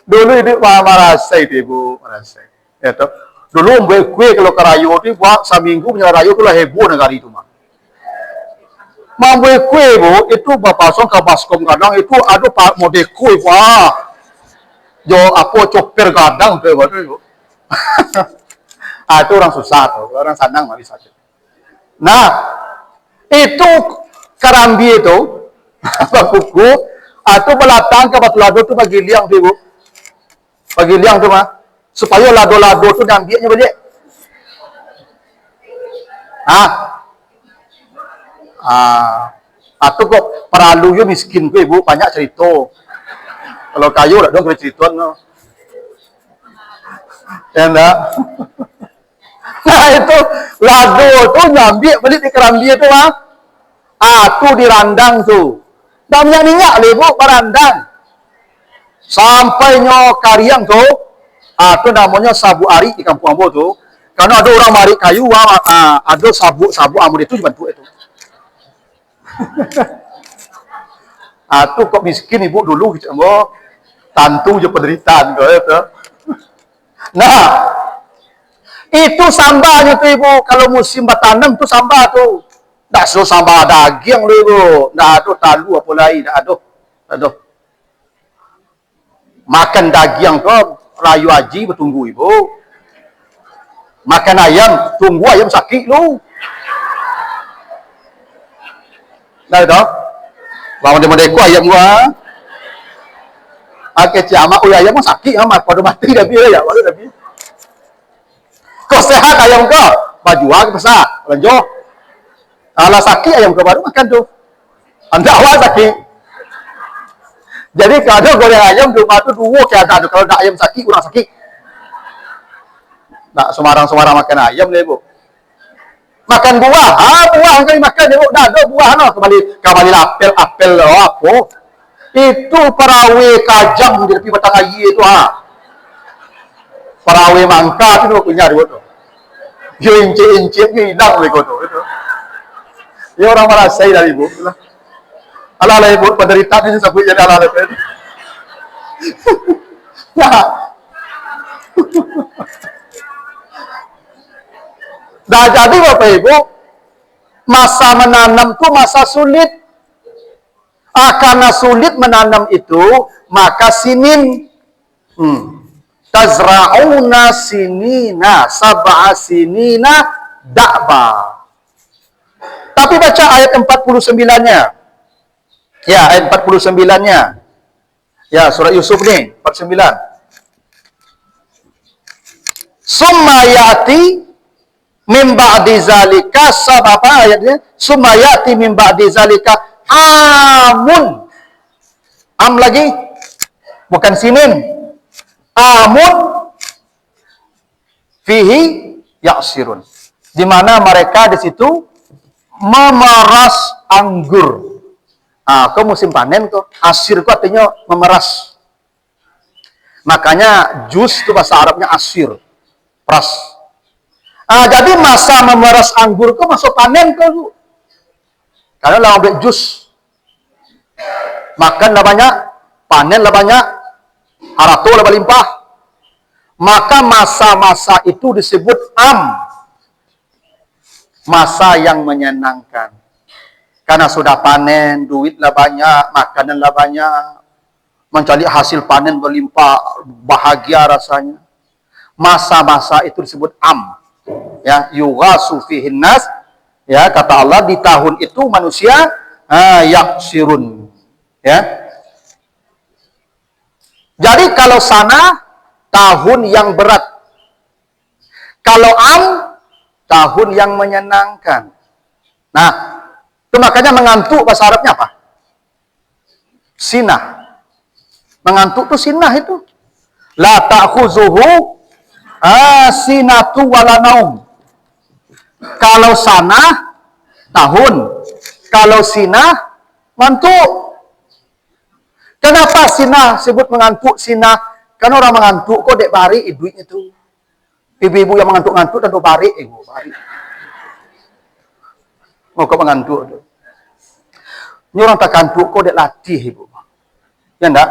Dulu itu merasa itu ibu, merasa. Ya toh. Dulu buat kue kalau kerayu itu buat seminggu punya rayu itu lah heboh negara itu mah. Membuat kue ibu itu bapak song ke baskom kadang itu ada pak mode kue wah. Jo apa coper kadang tuh ibu. Itu orang susah tuh, orang sanang nggak bisa. Nah, itu karambi itu kuku atau belatang ke batu lado itu bagi liang tuh ibu. Bagi liang tuh mah supaya lado-lado tuh diambilnya balik. Atau kok peralu miskin tuh ibu banyak cerita. Kalau kayu dah dong cerita no. Ya enggak? Nah itu lado tuh nyambil balik di kerambi itu mah. Tuh dirandang tuh. Banyak minyak lah ibu parandang. Sampai nyo kariang tuh. Itu namanya sabu ari di kampung ambo tuh. Karena ada orang mari kayu, ada sabu ambo itu bantu itu. Itu kok miskin ibu dulu gitu ambo. Tantu je penderitaan gitu. Nah, itu sambahnya tuh ibu. Kalau musim bertanam tuh sambah tuh. Dah so sambah daging lu ibu. Dah ada talu apa lain, dah ada. Makan daging tuh rayu haji bertunggu ibu. Makan ayam, tunggu ayam sakit lu. Nah itu. Lawan dia merdeka ayam gua. Ciamak ayam mah sakit amat pada mati dah biar ya, baru dah biar. Kau sehat ayam kau, baju ke pasar, lanjut. Kalau sakit ayam kau baru makan tuh. Anda awal sakit. Jadi kalau goreng ayam di rumah tu dua keadaan tu. Kalau nak ayam sakit, kurang sakit. Nak semarang-semarang makan ayam ni ibu. Makan buah, buah kali makan ibu. Dah ada buah no. Kembali apel apa? Itu perawe kajang di tepi batang air itu Perawe mangka tu punya ibu tu. Yo incik-incik hilang ibu tu. Itu. Ya orang merasai dari ibu. Ala ibu penderitaan ini sampai jadi ala itu. Nah, jadi Bapak Ibu, masa menanam itu masa sulit. Karena sulit menanam itu, maka sinin. Tazra'una sinina, sab'a sinina, da'ba. Tapi baca ayat 49-nya. Ya, ayat 49-nya. Ya, surah Yusuf ni, 49. Summa ya'ti min ba'di zalika apa ayatnya? Summa ya'ti min ba'di zalika amun. Am lagi? Bukan sinin. Amun fihi ya'sirun. Di mana mereka di situ memeras anggur. Kau musim panen kok. Asir kok artinya memeras. Makanya jus itu bahasa Arabnya asir. Peras. Jadi masa memeras anggur kok masuk panen kok. Karena lah ambil jus. Makan lah banyak, panen lah banyak, harato lah berlimpah. Maka masa-masa itu disebut masa yang menyenangkan. Karena sudah panen, duit lah banyak, makanan lah banyak, mencari hasil panen berlimpah, bahagia rasanya. Masa-masa itu disebut ya, yughasu fihin nas, ya, kata Allah di tahun itu manusia yaksirun. Ya. Jadi kalau sana tahun yang berat. Kalau tahun yang menyenangkan. Nah, itu makanya mengantuk bahasa Arabnya apa? Sinah. Mengantuk itu sinah itu. La ta'khuzuhu sinatu wala naum. Kalau sana tahun, kalau sinah ngantuk. Kenapa sinah sebut mengantuk sinah? Karena orang mengantuk kok dek bari duitnya tuh. Ibu-ibu yang mengantuk-ngantuk dan bari bari. Oh, kok mengantuk tuh. Ini orang tak kantuk kok dek latih ibu. Ya enggak?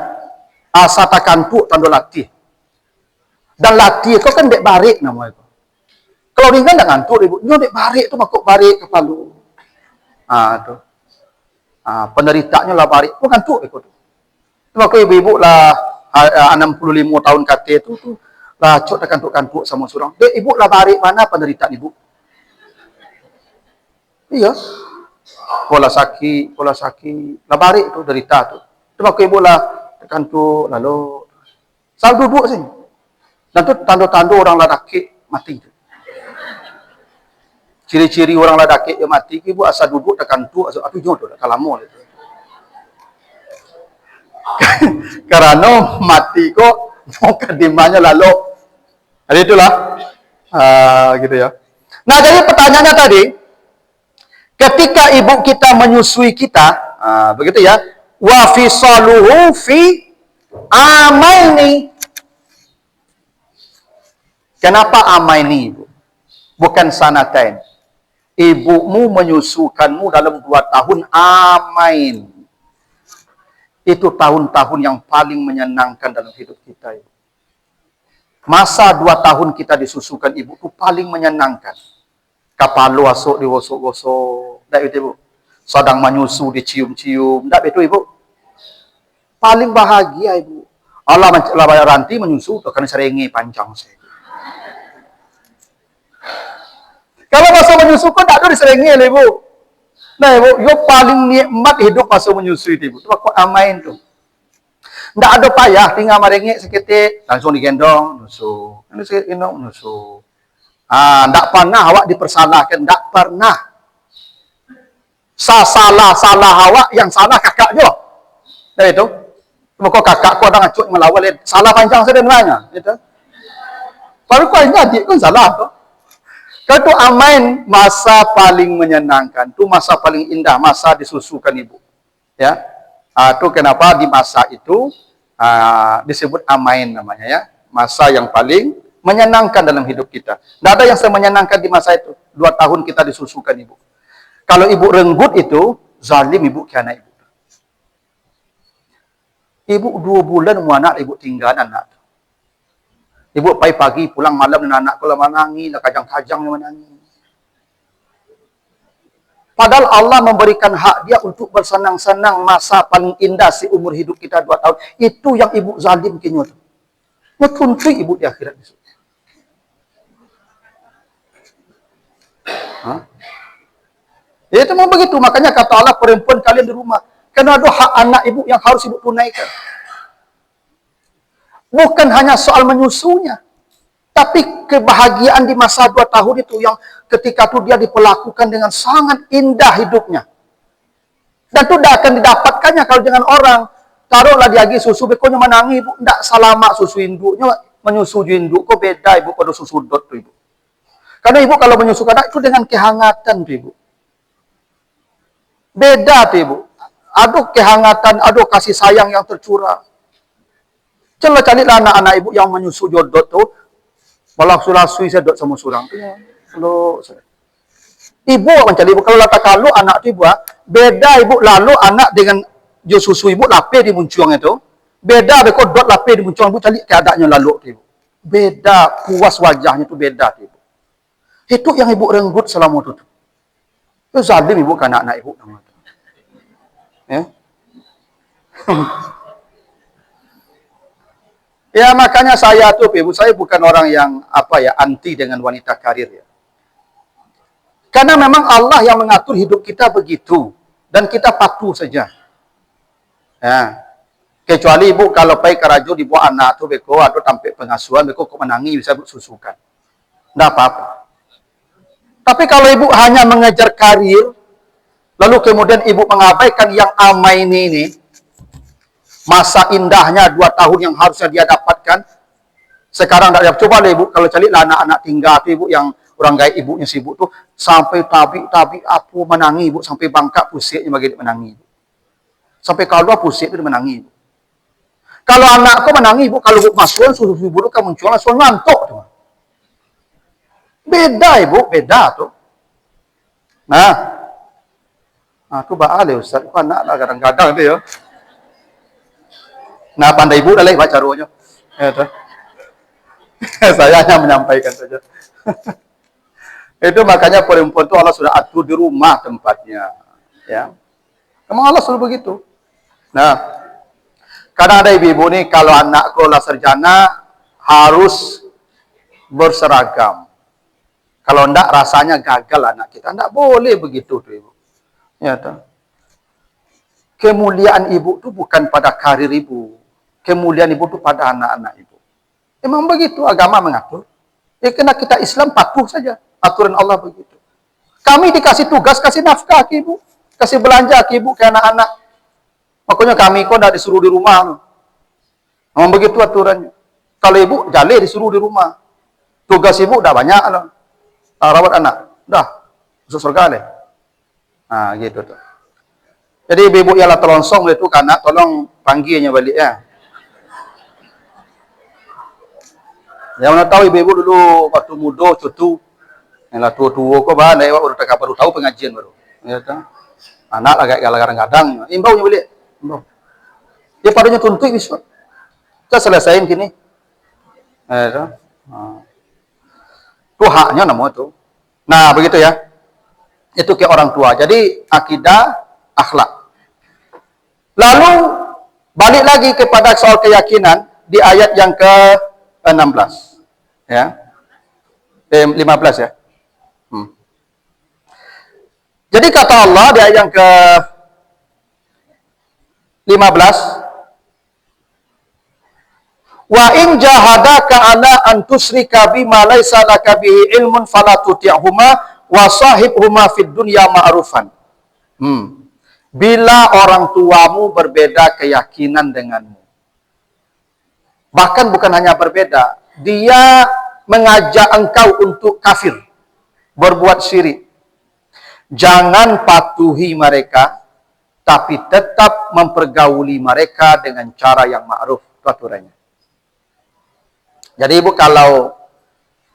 Asa tak kantuk tanda latih. Dan latih kok kan dek bari namanya. Kalau ringan enggak ngantuk ibu. Nyo dek bari itu makuk bari kepala. Tuh. Penderitanya lah bari. Kok ngantuk ikut. Maka ibu-ibu lah 65 tahun KT itu tuh lah cok tak kantuk-kantuk sama surang. Dek ibu lah bari mana penderitaan ibu? Iya. Pola sakit lah bari itu derita tuh. Itu maka ibu lah kantuk lalu selalu duduk sih. Dan tuh tanda-tanda orang lelaki mati itu. Ciri-ciri orang lelaki yang mati ibu asal duduk tak kantuk asal aduh jodoh tak lama itu. Karena mati kok mau kedimanya lalu. Jadi itulah gitu ya. Nah, jadi pertanyaannya tadi, ketika ibu kita menyusui kita, begitu ya, wa fisaluhu fi amaini. Kenapa amaini ibu? Bukan sanatain. Ibumu menyusukanmu dalam 2 tahun amain. Itu tahun-tahun yang paling menyenangkan dalam hidup kita. Masa 2 tahun kita disusukan ibu itu paling menyenangkan. Kepala asuk digosok-gosok. Tak itu ibu. Sedang menyusu dicium-cium. Tak itu ibu. Paling bahagia ibu. Allah bayar ranti menyusu. Karena seringi panjang saya. Kalau masa menyusu kan tak ada diseringi ibu. Nah, ibu, yo paling nikmat hidup masa menyusui ibu. Itu aku amain tuh. Nggak ada payah, tinggal merengek seketik, langsung digendong, nusu. Nusu. Nggak pernah awak dipersalahkan, nggak pernah. Salah awak, yang salah kakak juga. Nah itu. Muka kakak kau dah ngacuk melawal, salah panjang saya dengannya. Itu. Baru kau ini adik pun salah tuh. Kalau itu amain masa paling menyenangkan, itu masa paling indah, masa disusukan ibu. Ya, itu kenapa di masa itu disebut amain namanya ya, masa yang paling menyenangkan dalam hidup kita. Tidak ada yang semenyenangkan di masa itu. 2 tahun kita disusukan ibu. Kalau ibu renggut itu zalim ibu kiana ibu. Ibu 2 bulan mu anak ibu tinggal anak. Ibu pagi pulang malam dengan anak kalau menangis, kajang-kajang menangis. Padahal Allah memberikan hak dia untuk bersenang-senang masa paling indah seumur hidup kita 2 tahun. Itu yang ibu zalim kini itu. Ngetuntui ibu di akhirat. Itu memang begitu. Makanya kata Allah perempuan kalian di rumah. Karena ada hak anak ibu yang harus ibu tunaikan. Bukan hanya soal menyusunya. Tapi kebahagiaan di masa 2 tahun itu yang ketika itu dia diperlakukan dengan sangat indah hidupnya. Dan itu tidak akan didapatkannya kalau dengan orang. Taruhlah dia lagi susu, bekonya menangis, ibu. Tidak selama susu induknya, menyusu induk. Kok beda ibu pada susu dot tuh ibu. Karena ibu kalau menyusukan anak itu dengan kehangatan tuh ibu. Beda tuh ibu. Aduh kehangatan, aduh kasih sayang yang tercurah. Coba carilah anak-anak ibu yang menyusu jodot tuh. Malah sulasui saya dot sama surang. Ibu mencari ibu. Kalau lata kalau anak itu ibu, beda ibu lalu anak dengan jo susu ibu lapar di muncuang itu. Beda beko dot lapar di muncuang ibu cari keadaannya lalu ibu. Beda puas wajahnya itu beda ibu. Itu yang ibu renggut selama itu. Itu zalim ibu kan anak-anak ibu. Ya. Ya makanya saya tuh ibu, saya bukan orang yang anti dengan wanita karir ya. Karena memang Allah yang mengatur hidup kita begitu. dan kita patuh saja. Ya. Kecuali ibu kalau pergi kerajo dibawa anak tu beko atau tampil pengasuhan beko kok menangi bisa susukan. Tidak apa-apa. Tapi kalau ibu hanya mengejar karir, lalu kemudian ibu mengabaikan yang amai ini, masa indahnya 2 tahun yang harusnya dia dapatkan, sekarang tidak dapat. Coba ibu, kalau carilah anak-anak tinggal tu ibu yang orang gaib ibunya sibuk tu, sampai tabi apa menangi ibu, sampai bangkak pusitnya bagi dia menangi. Sampai kalau pusit itu dia menangi. Kalau anak kau menangi ibu, kalau ibu masuk, suruh ibu tu kan muncul, langsung ngantuk tu. Beda ibu, beda tu. Nah tu baal ya Ustaz, kau anak lah kadang-kadang tu ya. Nah pandai ibu dah lah baca rohnya. Ya, saya hanya menyampaikan saja. Itu makanya perempuan itu Allah sudah atur di rumah tempatnya. Ya, memang Allah suruh begitu. Nah, kadang ada ibu-ibu nih kalau anak sekolah sarjana harus berseragam. Kalau enggak rasanya gagal anak kita. Enggak boleh begitu tuh ibu. Ya tuh. Kemuliaan ibu itu bukan pada karir ibu. Kemuliaan ibu itu pada anak-anak ibu. Memang begitu agama mengatur. Ya kena kita Islam patuh saja. Aturan Allah begitu. Kami dikasih tugas, kasih nafkah ke ibu. Kasih belanja ke ibu, ke anak-anak. Makanya kami kok tidak disuruh di rumah. Memang begitu aturannya. Kalau ibu, jale disuruh di rumah. Tugas ibu udah banyak loh. Rawat anak. Dah. Masuk surga deh. Nah, gitu tuh. Jadi ibu-ibu ialah terlongsong itu anak, tolong panggilnya balik ya. Yang mana tahu ibu-ibu dulu waktu muda cutu. Yang tua-tua kok bahan, baru tahu pengajian baru. Ya, anak agak kadang-kadang. Imbaunya balik. Imbau. Dia padanya tuntut bisa. Kita selesaiin gini. Itu haknya nama itu. Nah, begitu ya. Itu ke orang tua. Jadi, akidah, akhlak. Lalu, balik lagi kepada soal keyakinan di ayat yang ke-16. Ya. 15 ya. Jadi kata Allah di ayat yang ke-15, wa in jahadaka ala an tusyrika bima laisa laka bihi ilmun fala tuti'huma wa sahibhuma fid dunya ma'rufan. Bila orang tuamu berbeda keyakinan denganmu. Bahkan bukan hanya berbeda, dia mengajak engkau untuk kafir, berbuat syirik. Jangan patuhi mereka, tapi tetap mempergauli mereka dengan cara yang ma'ruf. Itu aturannya. Jadi ibu kalau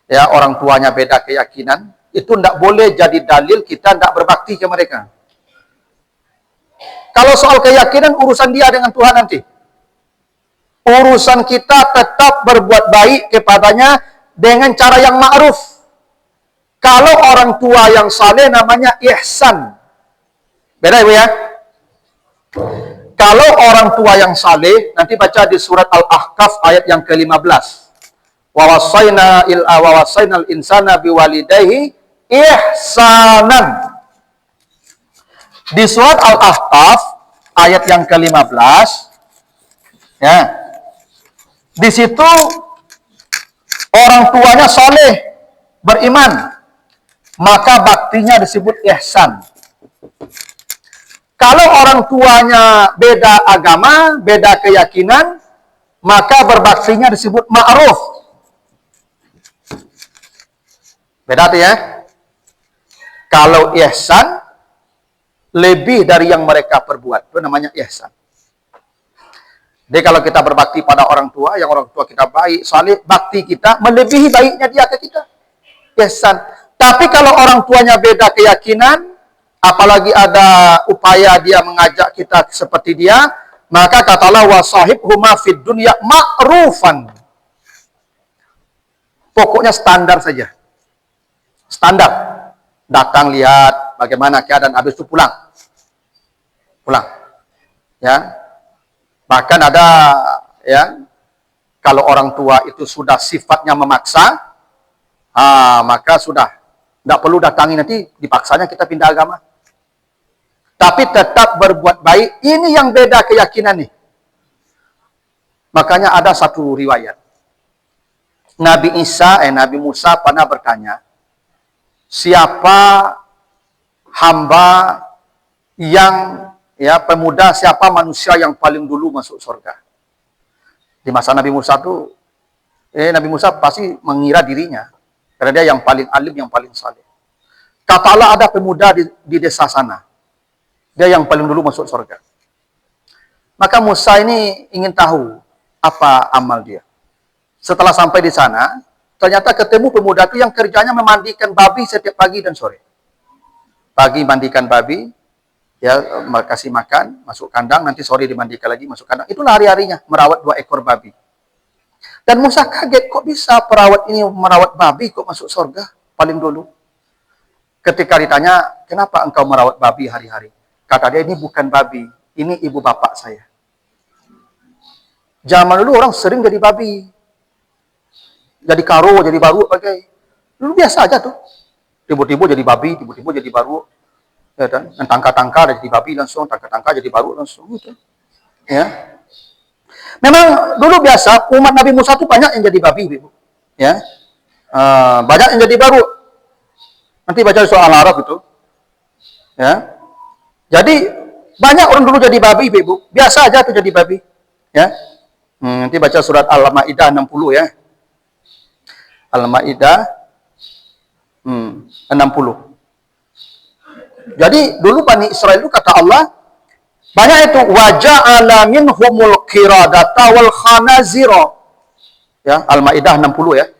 ya orang tuanya beda keyakinan, itu tidak boleh jadi dalil kita tidak berbakti ke mereka. Kalau soal keyakinan, urusan dia dengan Tuhan nanti. Urusan kita tetap berbuat baik kepadanya dengan cara yang ma'ruf. Kalau orang tua yang saleh namanya ihsan. Beda ibu ya. Kalau orang tua yang saleh, nanti baca di surat Al-Ahqaf ayat yang ke-15. Wa wasainal insana biwalidayhi ihsanan. Di surat Al-Ahqaf ayat yang ke-15 ya. Di situ orang tuanya saleh, beriman, maka baktinya disebut ihsan. Kalau orang tuanya beda agama, beda keyakinan, maka berbaktinya disebut ma'ruf. Beda tuh ya. Kalau ihsan lebih dari yang mereka perbuat, itu namanya ihsan. Jadi kalau kita berbakti pada orang tua, yang orang tua kita baik, saleh, bakti kita melebihi baiknya dia ke kita. Ihsan. Tapi kalau orang tuanya beda keyakinan, apalagi ada upaya dia mengajak kita seperti dia, maka kata Allah wasahibhuma fid dunya ma'rufan. Pokoknya standar saja. Standar. Datang lihat bagaimana keadaan, habis itu pulang. Pulang. Ya. Bahkan ada ya, kalau orang tua itu sudah sifatnya memaksa, maka sudah tidak perlu datangi, nanti dipaksanya kita pindah agama. tapi tetap berbuat baik. Ini yang beda keyakinan nih. Makanya ada satu riwayat. Nabi Musa pernah bertanya, siapa hamba yang pemuda, siapa manusia yang paling dulu masuk surga? Di masa Nabi Musa tuh, Nabi Musa pasti mengira dirinya, karena dia yang paling alim, yang paling saleh. Kata Allah, ada pemuda di desa sana, dia yang paling dulu masuk surga. Maka Musa ini ingin tahu apa amal dia. Setelah sampai di sana, ternyata ketemu pemuda itu yang kerjanya memandikan babi setiap pagi dan sore. Pagi mandikan babi, ya kasih makan, masuk kandang, nanti sore dimandikan lagi, masuk kandang. Itulah hari-harinya, merawat 2 ekor babi. Dan Musa kaget, kok bisa perawat ini merawat babi, kok masuk surga paling dulu. Ketika ditanya, kenapa engkau merawat babi hari-hari? Kata dia, ini bukan babi, ini ibu bapak saya. Zaman dulu orang sering jadi babi. Jadi karo, jadi baru, pakai. Dulu biasa aja tuh. Tiba-tiba jadi babi, tiba-tiba jadi baru. Ya kan? Dan tangka-tangka jadi babi langsung, tangka-tangka jadi baru langsung. Gitu. Ya. Memang dulu biasa, umat Nabi Musa itu banyak yang jadi babi. Ibu. Ya. Banyak yang jadi baru. Nanti baca soal Al-Araf itu. Ya. Jadi, banyak orang dulu jadi babi, Ibu. Biasa aja tuh jadi babi. Ya. Nanti baca surat Al-Ma'idah 60 ya. Al-Ma'idah 60. Jadi dulu Bani Israel itu kata Allah, banyak itu waja'ala minhumul qiradata wal khanazira. Ya, Al-Maidah 60 ya.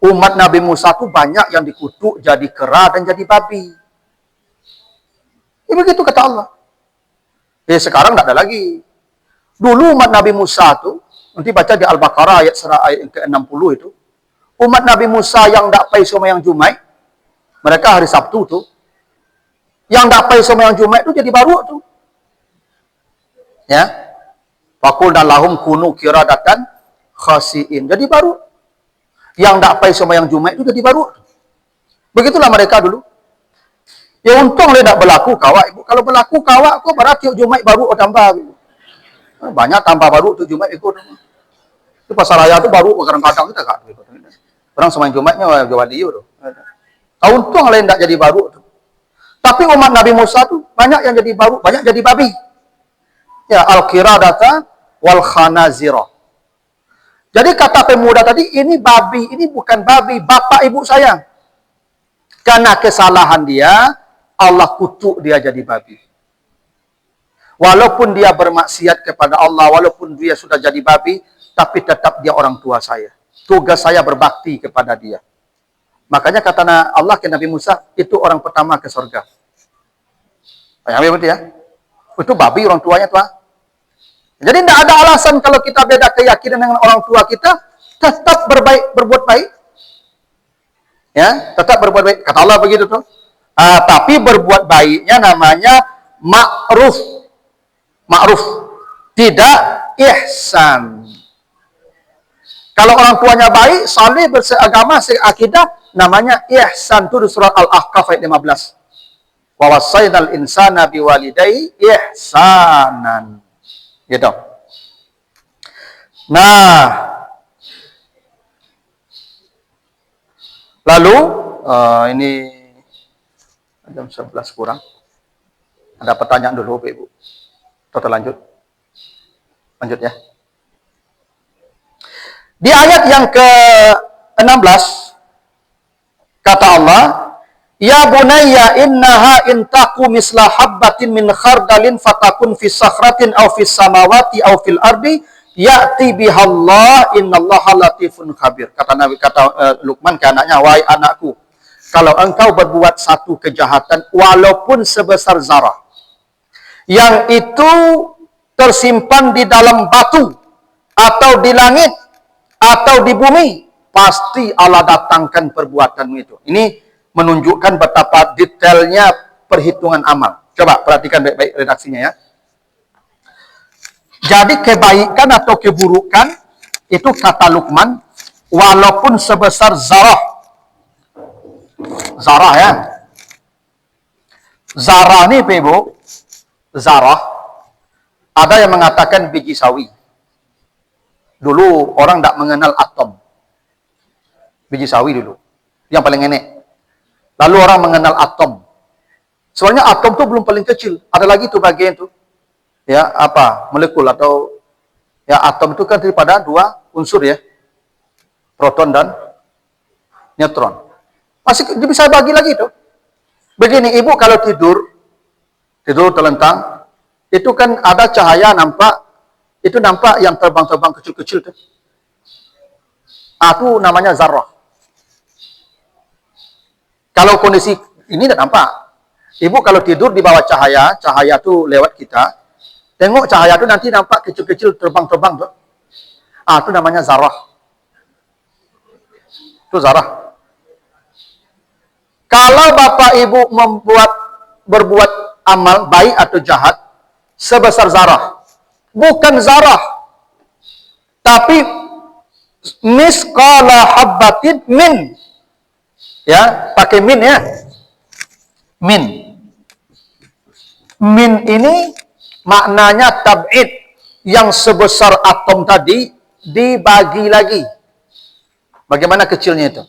Umat Nabi Musa itu banyak yang dikutuk jadi kera dan jadi babi. Ya, begitu kata Allah. Sekarang tidak ada lagi. Dulu umat Nabi Musa itu, nanti baca di Al-Baqarah ayat yang ke-60 itu, umat Nabi Musa yang tidak pai sembahyang Jumat, mereka hari Sabtu tuh, yang tidak pai sembahyang Jumat itu jadi baru tuh. Ya. Faqulna lahum kunu qiradatan khasiin. Jadi baru. Yang tidak pai sembahyang Jumat itu jadi baru. Begitulah mereka dulu. Ya untung dia tidak berlaku kawak, Ibu. Kalau berlaku kawak, kok berarti Jumat baru tambah. Ibu. Banyak tambah baru tuh Jumat ikut. Itu pasar raya itu baru kadang-kadang kita kak. Orang sembahyang Jumatnya Jawa Diu tuh. Untung lain tidak jadi baru tuh. Tapi umat Nabi Musa tuh banyak yang jadi baru, banyak jadi babi. Ya, al-qiradata wal khanazira. Jadi kata pemuda tadi, ini babi, ini bukan babi, bapak ibu saya. Karena kesalahan dia, Allah kutuk dia jadi babi. Walaupun dia bermaksiat kepada Allah, walaupun dia sudah jadi babi, tapi tetap dia orang tua saya. Tugas saya berbakti kepada dia. Makanya kata Allah ke Nabi Musa, itu orang pertama ke surga. Ya? Itu babi orang tuanya tuh. Jadi tidak ada alasan kalau kita beda keyakinan dengan orang tua kita, tetap berbuat baik. Ya, tetap berbuat baik. Kata Allah begitu tuh. Tapi berbuat baiknya namanya ma'ruf. Ma'ruf. Tidak ihsan. Kalau orang tuanya baik, saleh, beragama, seakidah, namanya ihsan. Itu di surat Al-Ahqaf ayat 15. Wa wassaynal insana biwalidayhi ihsanan. Gitu. Nah, lalu ini jam 11 kurang. Ada pertanyaan dulu, Ibu. Kita lanjut. Lanjut ya. Di ayat yang ke-16 kata Allah, ya bunayya innaha in taku misla habbatin min khardalin fatakun fis sakhratin aw fis samawati aw fil ardi ya'ti bihallah innallaha latifun khabir. Kata Luqman ke anaknya, wahai anakku, kalau engkau berbuat satu kejahatan walaupun sebesar zarah, yang itu tersimpan di dalam batu atau di langit atau di bumi, pasti Allah datangkan perbuatanmu itu. Ini menunjukkan betapa detailnya perhitungan amal. Coba perhatikan baik-baik redaksinya ya. Jadi kebaikan atau keburukan itu kata Luqman walaupun sebesar zarah. Zarah ya. Zarah nih, Pak Ibu. Zarah. Ada yang mengatakan biji sawi. Dulu orang tidak mengenal atom. Biji sawi dulu. Yang paling enak. Lalu orang mengenal atom. Soalnya atom tuh belum paling kecil. Ada lagi tuh bagian tuh. Ya, apa? Molekul atau ya atom itu kan daripada dua unsur ya. Proton dan neutron. Masih bisa bagi lagi tuh. Begini, Ibu kalau tidur terlentang, itu kan ada cahaya nampak, itu nampak yang terbang-terbang kecil-kecil tuh. Itu namanya zarah. Kalau kondisi ini tidak nampak. Ibu kalau tidur di bawah cahaya tuh lewat kita, tengok cahaya itu nanti nampak kecil-kecil terbang-terbang tuh. Itu namanya zarah. Itu zarah. Kalau Bapak Ibu berbuat amal baik atau jahat sebesar zarah, bukan zarah, tapi misqala habbatin min. Ya, pakai min ya. Min. Min ini maknanya tab'id, yang sebesar atom tadi dibagi lagi. Bagaimana kecilnya itu?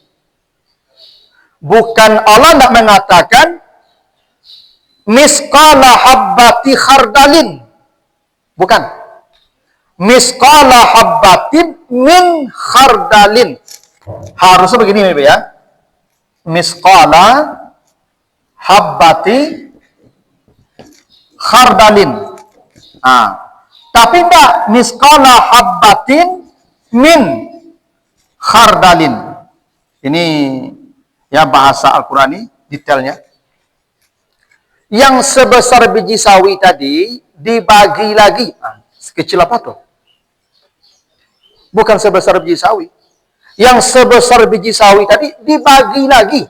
Bukan Allah tidak mengatakan misqala habbati khardalin. Bukan. Misqala habbatin min khardalin. Harusnya begini Ibu ya. Misqala habbati khardalin. Tapi enggak misqala habbatin min khardalin. Ini ya bahasa Al-Qur'ani detailnya. Yang sebesar biji sawi tadi dibagi lagi. Sekecil apa tuh? Bukan sebesar biji sawi. Yang sebesar biji sawi tadi dibagi lagi.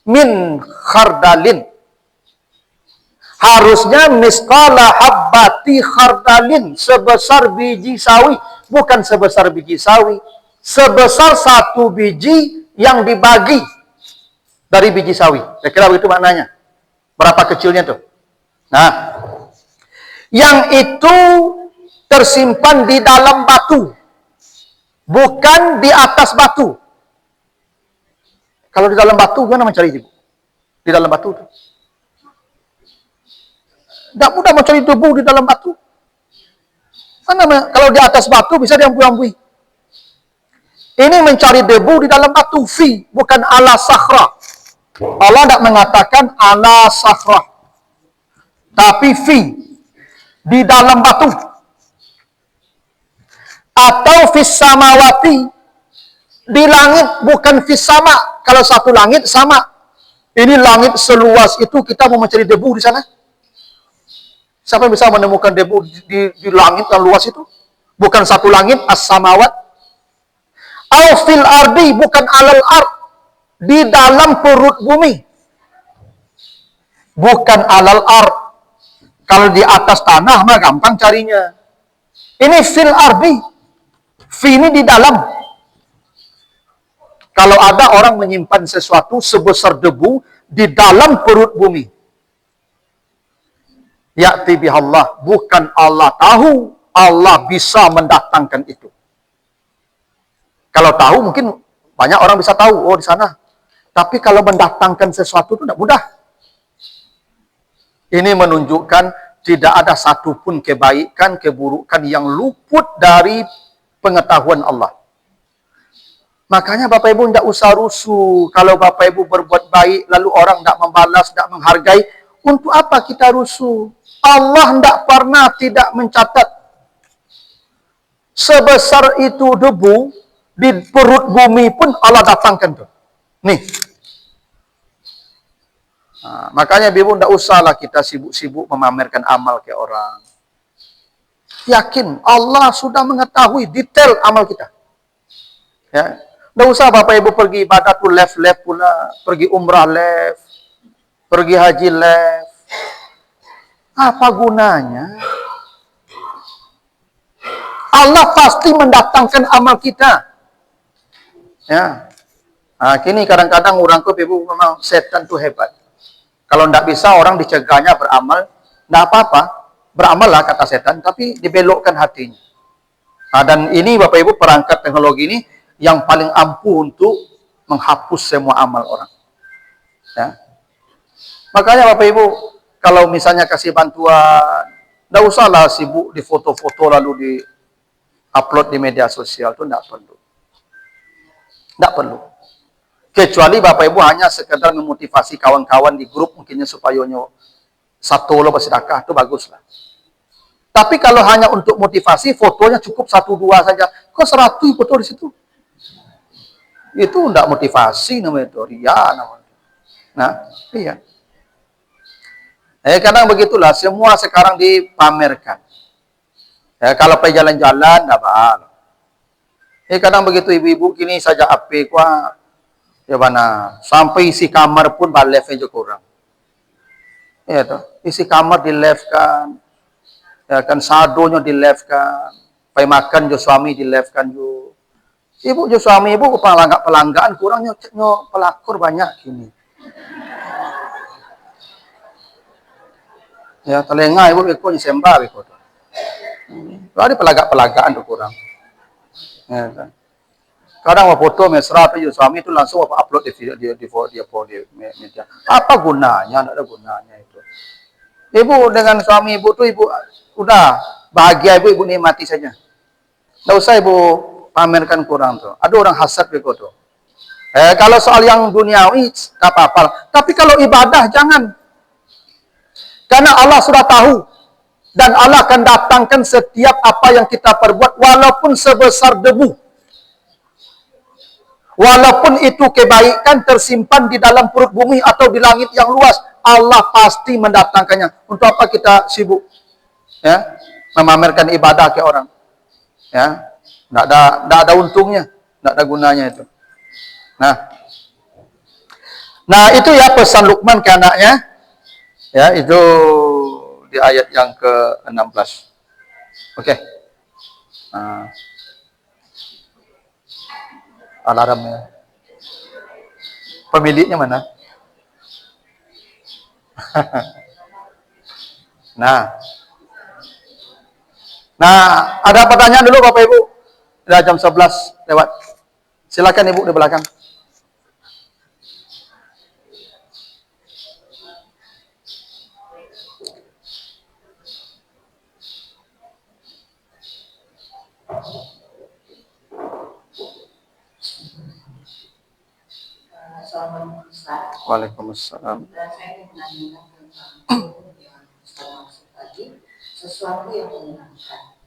Min khardalin. Harusnya misqala habbati khardalin. Sebesar biji sawi. Bukan sebesar biji sawi. Sebesar satu biji yang dibagi dari biji sawi. Kira-kira begitu maknanya. Berapa kecilnya tuh? Nah, yang itu tersimpan di dalam batu, bukan di atas batu. Kalau di dalam batu, gimana mencari Ibu? Di dalam batu tuh. Tidak mudah mencari debu di dalam batu. Karena kalau di atas batu bisa diambui-ambui. Ini mencari debu di dalam batu, fi, bukan ala sakhra. Allah tidak mengatakan ala sakhra, tapi fi, di dalam batu. Atau fis samawati, di langit, bukan fis sama. Kalau satu langit sama. Ini langit seluas itu, kita mau mencari debu di sana. Siapa yang bisa menemukan debu di langit yang luas itu? Bukan satu langit, as-samawat. Au fil ardi, bukan alal ard, di dalam perut bumi. Bukan alal ard. Kalau di atas tanah mah gampang carinya. Ini fil ardi. Fi ini di dalam. Kalau ada orang menyimpan sesuatu sebesar debu di dalam perut bumi. Ya'ti bihallah. Bukan Allah tahu, Allah bisa mendatangkan itu. Kalau tahu mungkin banyak orang bisa tahu, oh di sana. Tapi kalau mendatangkan sesuatu itu tidak mudah. Ini menunjukkan tidak ada satupun kebaikan, keburukan yang luput dari pengetahuan Allah. Makanya Bapak Ibu tidak usah rusuh. Kalau Bapak Ibu berbuat baik, lalu orang tidak membalas, tidak menghargai, untuk apa kita rusuh? Allah tidak pernah tidak mencatat. Sebesar itu debu, di perut bumi pun Allah datangkan tuh. Nih. Makanya Ibu tidak usahlah kita sibuk-sibuk memamerkan amal ke orang. Yakin Allah sudah mengetahui detail amal kita. Ya, tidak usah Bapak Ibu pergi ibadah tuh left pula, pergi umrah left, pergi haji left. Apa gunanya? Allah pasti mendatangkan amal kita. Ya. Kini kadang-kadang orang Ibu memang setan tuh hebat. Kalau tidak bisa orang dicegahnya beramal, tidak apa-apa. Beramallah kata setan, tapi dibelokkan hatinya. Nah, dan ini Bapak Ibu perangkat teknologi ini yang paling ampuh untuk menghapus semua amal orang. Ya. Makanya Bapak Ibu, kalau misalnya kasih bantuan, tidak usahlah sibuk di foto-foto lalu di upload di media sosial, itu tidak perlu. Tidak perlu. Kecuali Bapak Ibu hanya sekedar memotivasi kawan-kawan di grup mungkinnya supaya satu lo bersedekah, itu baguslah. Tapi kalau hanya untuk motivasi, fotonya cukup 1-2 saja. Kok 100 foto di situ? Itu tidak motivasi namanya itu, ria namanya. Nah, iya. Kadang begitulah, semua sekarang dipamerkan. Kalau pergi jalan-jalan, tidak apa. Kadang begitu ibu-ibu kini saja api kuah, ya mana, sampai isi kamar pun balef aja kurang. Ya toh, isi kamar di left kan, ya kan sadonya di left kan, pai makan jo suami di left kan jo. Ibu jo suami ibu pelanggaan kurangnya pelakor banyak kini. Ya telenga ibu iko disembah iko tuh. Ada pelanggaan tuh kurang. Ya kan. Kadang mau foto mesra tuh suami itu langsung upload di media. Apa gunanya? Tidak ada gunanya itu. Ibu dengan suami ibu tuh ibu udah bahagia ibu nikmati saja. Tidak usah ibu pamerkan kurang tuh. Ada orang hasad begitu tuh. Kalau soal yang duniawi tak apa-apa. Tapi kalau ibadah jangan. Karena Allah sudah tahu dan Allah akan datangkan setiap apa yang kita perbuat walaupun sebesar debu. Walaupun itu kebaikan tersimpan di dalam perut bumi atau di langit yang luas, Allah pasti mendatangkannya. Untuk apa kita sibuk? Ya, memamerkan ibadah ke orang. Ya, tidak ada untungnya, tidak ada gunanya itu. Nah itu ya pesan Luqman ke anaknya. Ya, itu di ayat yang ke-16. Oke. Nah. Alarmnya. Pemiliknya mana? Nah, ada pertanyaan dulu Bapak Ibu. Sudah jam 11 lewat. Silakan Ibu di belakang. Assalamualaikum Ustaz. Waalaikumsalam. Dan saya ingin menanyakan tentang yang Ustaz maksud tadi, sesuatu yang menyenangkan.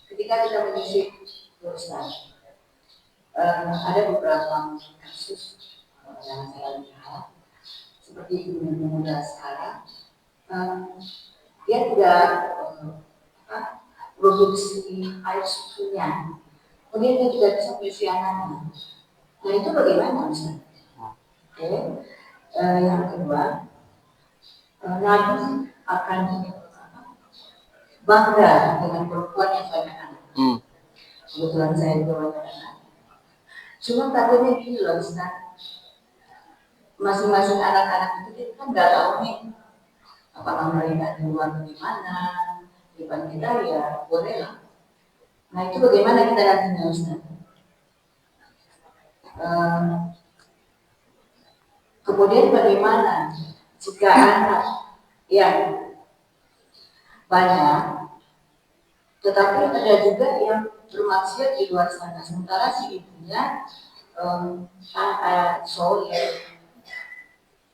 Ketika kita menyisir Ustaz, ada beberapa kasus yang saya lihat, seperti ibu muda sekarang, dia tidak produksi air susunya, kemudian dia tidak bisa menyusui anaknya. Nah itu bagaimana Ustaz? Oke. Yang kedua, Nabi akan bangga dengan perempuan yang banyak anak. Kebetulan saya juga banyak anak. Cuma takutnya gini loh Ustaz, masing-masing anak-anak itu kita kan nggak tahu nih apakah mereka di luar bagaimana, di depan kita ya boleh lah. Nah itu bagaimana kita nantinya Ustaz? Kemudian bagaimana jika anak yang banyak, tetapi ada juga yang bermaksiat di luar sana, sementara si ibunya soleh.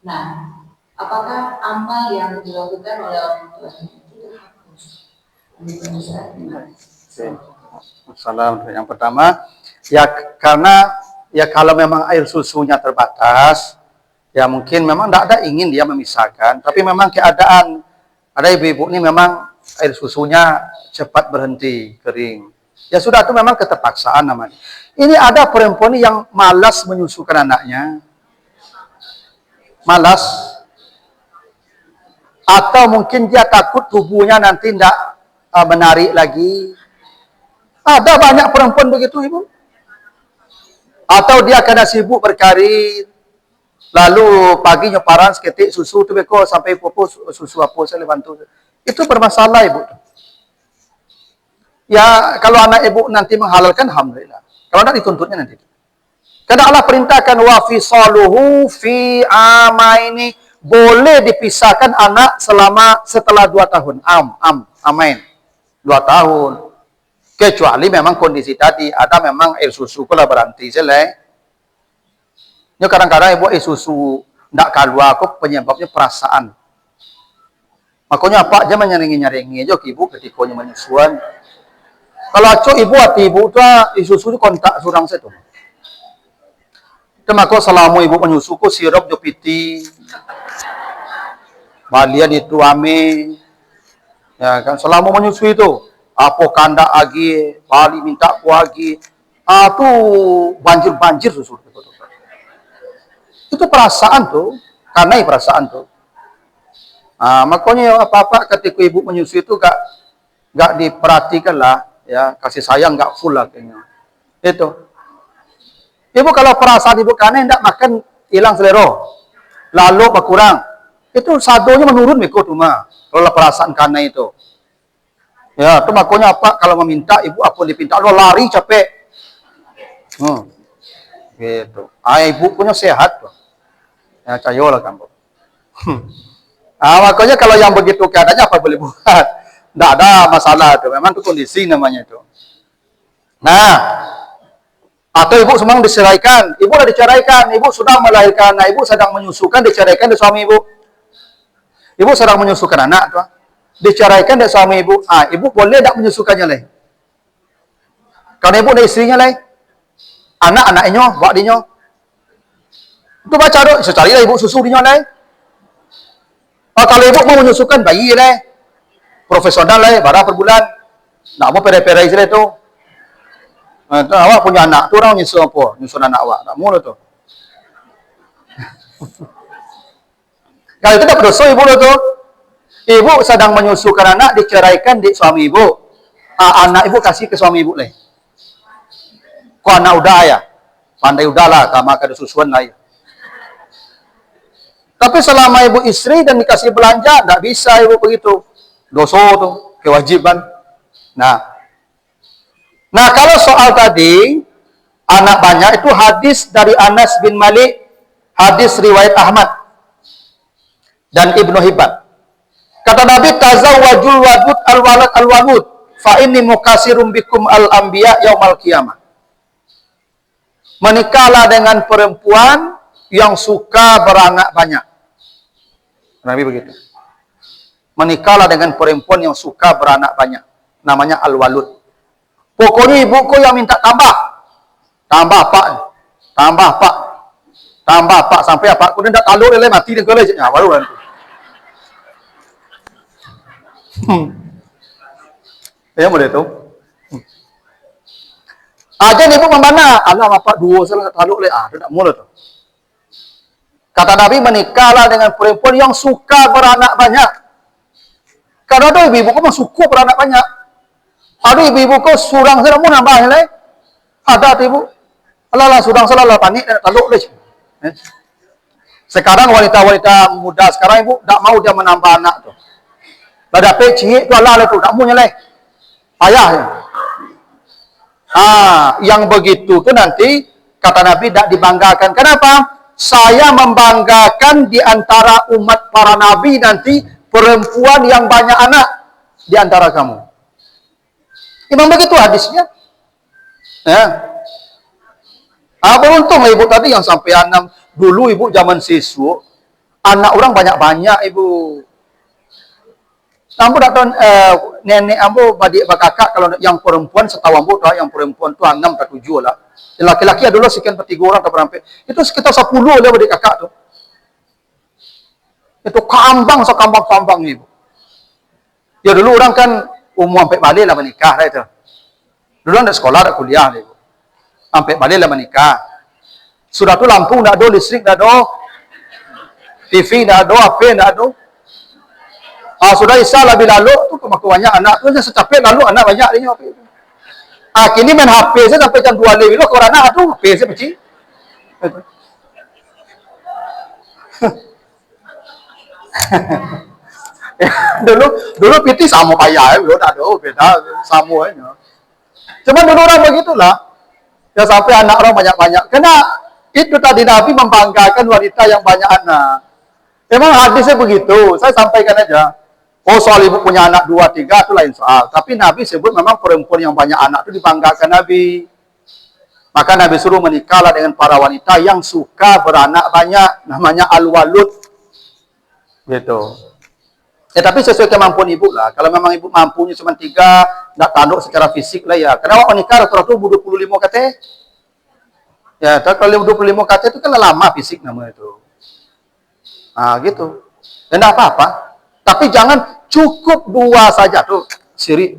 Nah, apakah amal yang dilakukan oleh orang tua itu terhapus? Salam. Yang pertama, ya karena ya kalau memang air susunya terbatas, ya mungkin memang tidak ada ingin dia memisahkan, tapi memang keadaan ada ibu-ibu ini memang air susunya cepat berhenti kering. Ya sudah itu memang keterpaksaan namanya. Ini ada perempuan yang malas menyusukan anaknya. Malas. Atau mungkin dia takut tubuhnya nanti tidak menarik lagi. Ada banyak perempuan begitu, Ibu. Atau dia kena sibuk berkarir. Lalu paginya paran seketik susu tu beko sampai popo susu apa saya bantu. Itu bermasalah ibu. Ya kalau anak ibu nanti menghalalkan alhamdulillah. Kalau tidak dituntutnya nanti. Karena Allah perintahkan wa fisaluhu fi amaini, boleh dipisahkan anak setelah 2 tahun. Amain. 2 tahun. Kecuali memang kondisi tadi ada memang air susu kula berhenti selai. Ya kadang-kadang ibu air susu ndak keluar kok penyebabnya perasaan. Makanya apa aja menyaringi-nyaringi aja ibu ketika menyusuan. Kalau cok ibu hati ibu tu air susu tu kontak surang saya tu. Maka selama ibu menyusu ku sirup jo piti. Balian itu ame. Ya kan selama menyusu itu apa kanda lagi, bali minta ku lagi. Tu banjir susu. Itu perasaan tuh, karena perasaan tuh. Makanya apa-apa ketika ibu menyusui itu gak diperhatikan lah, ya kasih sayang gak full lah kayaknya. Itu. Ibu kalau perasaan ibu karena hendak makan hilang selera, lalu berkurang, itu sadonya menurun miko tuh mah. Kalau perasaan karena itu. Ya, itu makanya apa kalau meminta ibu apa dipinta, lo lari capek. Gitu. Ibu punya sehat tuh. Ya, cayolah kamu. Makanya kalau yang begitu keadaannya apa boleh buat? Tidak ada masalah tuh. Memang itu kondisi namanya itu. Nah, atau ibu semua diceraikan, ibu sudah diceraikan, ibu sudah melahirkan, nah, ibu sedang menyusukan, diceraikan dari suami ibu. Ibu sedang menyusukan anak tuh. Diceraikan dari suami ibu. Ibu boleh tidak menyusukannya leh? Karena ibu ada istrinya leh. Anak-anaknya, buat dia. Itu baca dong, secarilah ibu susu dia leh. Kalau ibu mau menyusukan bayi leh, profesional leh, berapa per bulan? Nak mau pere-pere istri tu. Awak punya anak tu orang nyusu apa? Nyusun anak awak, tak mau tu. Kalau itu tak berdosa ibu tu. Ibu sedang menyusukan anak, diceraikan di suami ibu. Anak ibu kasih ke suami ibu leh. Kau anak udah ya, pandai udah lah, sama kada susuan lah ya. Tapi selama ibu istri dan dikasih belanja, tidak bisa ibu begitu. Dosa tuh, kewajiban. Nah, kalau soal tadi, anak banyak itu hadis dari Anas bin Malik, hadis riwayat Ahmad dan Ibnu Hibban. Kata Nabi, tazawwajul wadud al-walad al-walud, fa inni mukasirum bikum al-anbiya yaumal qiyamah. Menikahlah dengan perempuan yang suka beranak banyak. Nabi begitu. Menikahlah dengan perempuan yang suka beranak banyak. Namanya al-walud. Pokoknya ibuku yang minta tambah. Tambah pak. Tambah pak. Tambah pak. Sampai apa? Aku tidak taluk dia mati dia kelej. Ya, baru nanti. Ya boleh tu. Aja ibu memana? Allah bapak dua salah taluk le. Tidak mula tu. Kata Nabi, menikahlah dengan perempuan yang suka beranak banyak. Karena ada ibu-ibu kau suka beranak banyak. Ada ibu-ibu kau surang saya mau nambah lagi. Ada tu ibu. Alah surang salah panik dan taluk leh. Sekarang wanita-wanita muda sekarang ibu tak mau dia menambah anak tu. Dah dapat cingik tu alah tu tak mau nyalai. Payah ya. Yang begitu tu nanti kata Nabi tak dibanggakan. Kenapa? Saya membanggakan di antara umat para nabi nanti perempuan yang banyak anak di antara kamu. Memang begitu hadisnya. Ya. Beruntung ibu tadi yang sampai 6. Dulu ibu zaman siswa, anak orang banyak-banyak ibu. Ambo tak tahu nenek ambo adik kakak kalau yang perempuan setahu ambo tahu yang perempuan tu 6 atau 7 lah. Laki-laki adalah sekian per 3 orang atau berapa. Itu sekitar 10 lah adik kakak tu. Itu kambang sekambang-kambang ibu. Ya dulu orang kan umur sampai balik lah menikah lah itu. Dulu ada sekolah, ada kuliah lah ibu. Sampai balik lah menikah. Sudah tu lampu tak ada, listrik tak ada, TV tak ada, HP tak ada. Sudah isya lebih lalu tu kemaku banyak anak tu secapek lalu anak banyak dia HP. Kini main HP saya sampai jam 2 lebih lo korang anak tu HP saya peci. Ya, dulu piti sama payah, udah ada beda sama aja. Cuma dulu orang begitulah. Ya sampai anak orang banyak-banyak. Karena itu tadi Nabi membanggakan wanita yang banyak anak. Memang hadisnya begitu. Saya sampaikan aja. Oh soal ibu punya anak 2, 3 itu lain soal. Tapi Nabi sebut memang perempuan yang banyak anak itu dibanggakan Nabi. Maka Nabi suruh menikahlah dengan para wanita yang suka beranak banyak. Namanya al-walud. Gitu. Ya tapi sesuai kemampuan ibu lah. Kalau memang ibu mampunya cuma 3, tidak tanduk secara fisik lah ya. Karena waktu nikah rata-rata 25 KT. Ya, kalau 25 KT itu kan lama fisik namanya itu. Nah, gitu. Dan tidak apa-apa. Tapi jangan cukup 2 saja tuh, syirik.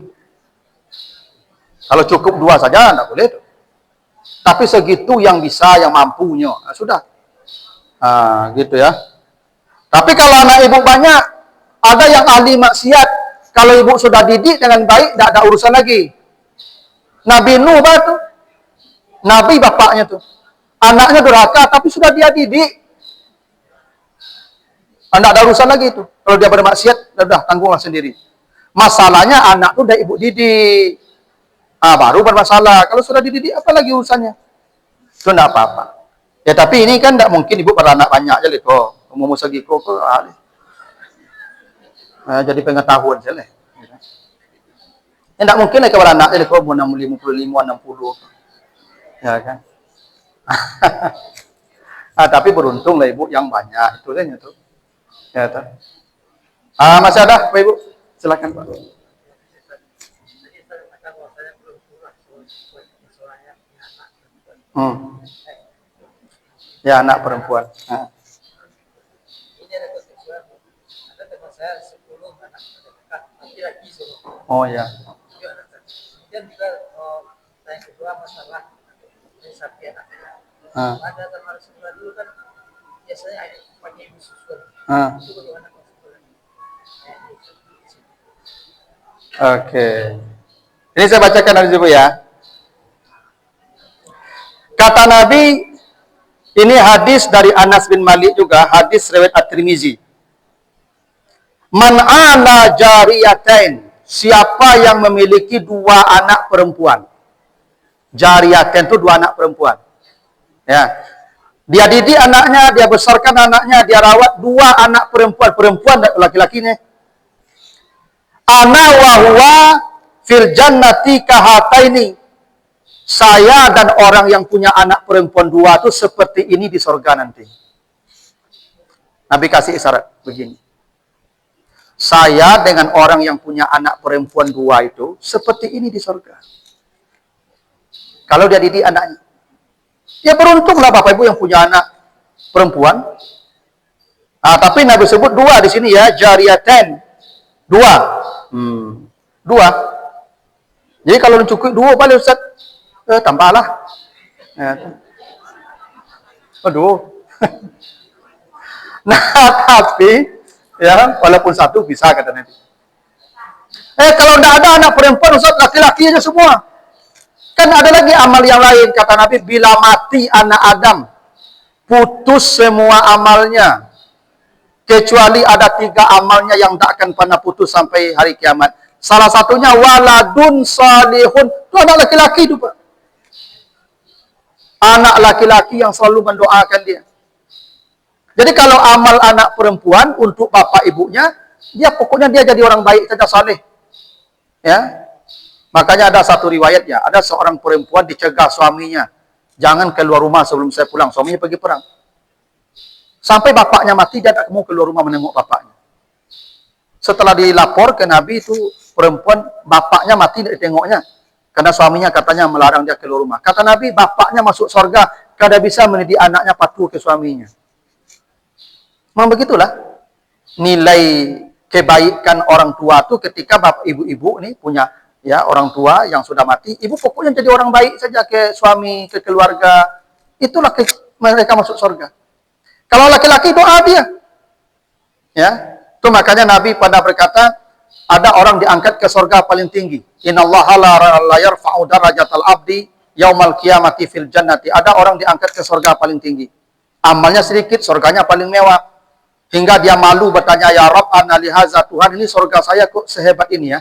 Kalau cukup 2 saja, tidak boleh tuh. Tapi segitu yang bisa, yang mampunya. Nah, sudah. Nah, gitu ya. Tapi kalau anak ibu banyak, ada yang ahli maksiat. Kalau ibu sudah didik dengan baik, tidak ada urusan lagi. Nabi Nuh tuh. Nabi bapaknya tuh. Anaknya durhaka, tapi sudah dia didik. Tidak ada urusan lagi itu. Kalau dia bermaksiat, sudah tanggunglah sendiri. Masalahnya anak itu udah ibu didik. Baru bermasalah. Kalau sudah dididik, apa lagi urusannya? Itu tidak apa-apa. Ya tapi ini kan tidak mungkin ibu beranak banyak aja gitu. Umum segi kok jadi pengetahuan saja lah. Tidak mungkin lah beranak aja gitu. 55, 60. Ya kan? Tapi beruntung lah ibu yang banyak. Itu kan itu. Ya, tak. Masih ada, Pak Ibu? Silakan, Pak. Ya, anak perempuan. Oh ya. Kemudian juga yang kedua masalah sapi anaknya. Ada teman sekolah dulu kan biasanya ada pakai ibu susu. Itu bagaimana? Oke. Ini saya bacakan dari buku ya. Kata Nabi, ini hadis dari Anas bin Malik juga, hadis riwayat At-Tirmizi. Man ana jariyatain, siapa yang memiliki 2 anak perempuan. Jariyatain itu 2 anak perempuan. Ya. Dia didik anaknya, dia besarkan anaknya, dia rawat 2 anak perempuan dan laki-lakinya. Ana wa huwa fil jannati kahataini. Saya dan orang yang punya anak perempuan 2 itu seperti ini di surga nanti. Nabi kasih isyarat begini. Saya dengan orang yang punya anak perempuan 2 itu seperti ini di surga. Kalau dia didik anaknya. Ya beruntunglah Bapak Ibu yang punya anak perempuan. Tapi Nabi sebut 2 di sini ya, jariyaten. 2. 2. Jadi kalau cukup 2 balik Ustaz, tambahlah. Aduh. Nah, tapi ya walaupun 1 bisa kata Nabi. Kalau tidak ada anak perempuan Ustaz, laki-laki aja semua. Kan ada lagi amal yang lain kata Nabi, bila mati anak Adam putus semua amalnya. Kecuali ada 3 amalnya yang tak akan pernah putus sampai hari kiamat. Salah satunya waladun salihun. Itu anak laki-laki itu, Pak. Anak laki-laki yang selalu mendoakan dia. Jadi kalau amal anak perempuan untuk bapak ibunya, dia pokoknya dia jadi orang baik saja, saleh. Ya. Makanya ada satu riwayat ya, ada seorang perempuan dicegah suaminya, jangan keluar rumah sebelum saya pulang. Suaminya pergi perang. Sampai bapaknya mati, dia tak mau keluar rumah menengok bapaknya. Setelah dilapor ke Nabi itu, perempuan bapaknya mati tidak ditengoknya. Karena suaminya katanya melarang dia keluar rumah. Kata Nabi, bapaknya masuk surga, kada bisa mendidik anaknya patuh ke suaminya. Memang begitulah. Nilai kebaikan orang tua itu ketika bapak ibu-ibu nih punya ya orang tua yang sudah mati, ibu pokoknya jadi orang baik saja ke suami, ke keluarga. Itulah mereka masuk surga. Kalau laki-laki doa dia. Ya, itu makanya Nabi pada berkata, ada orang diangkat ke surga paling tinggi. Innallaha la yarfa'u darajatal abdi yaumal qiyamati fil jannati. Ada orang diangkat ke surga paling tinggi. Amalnya sedikit, surganya paling mewah. Hingga dia malu bertanya, ya Rabb, anna li hadza, Tuhan, ini surga saya kok sehebat ini ya.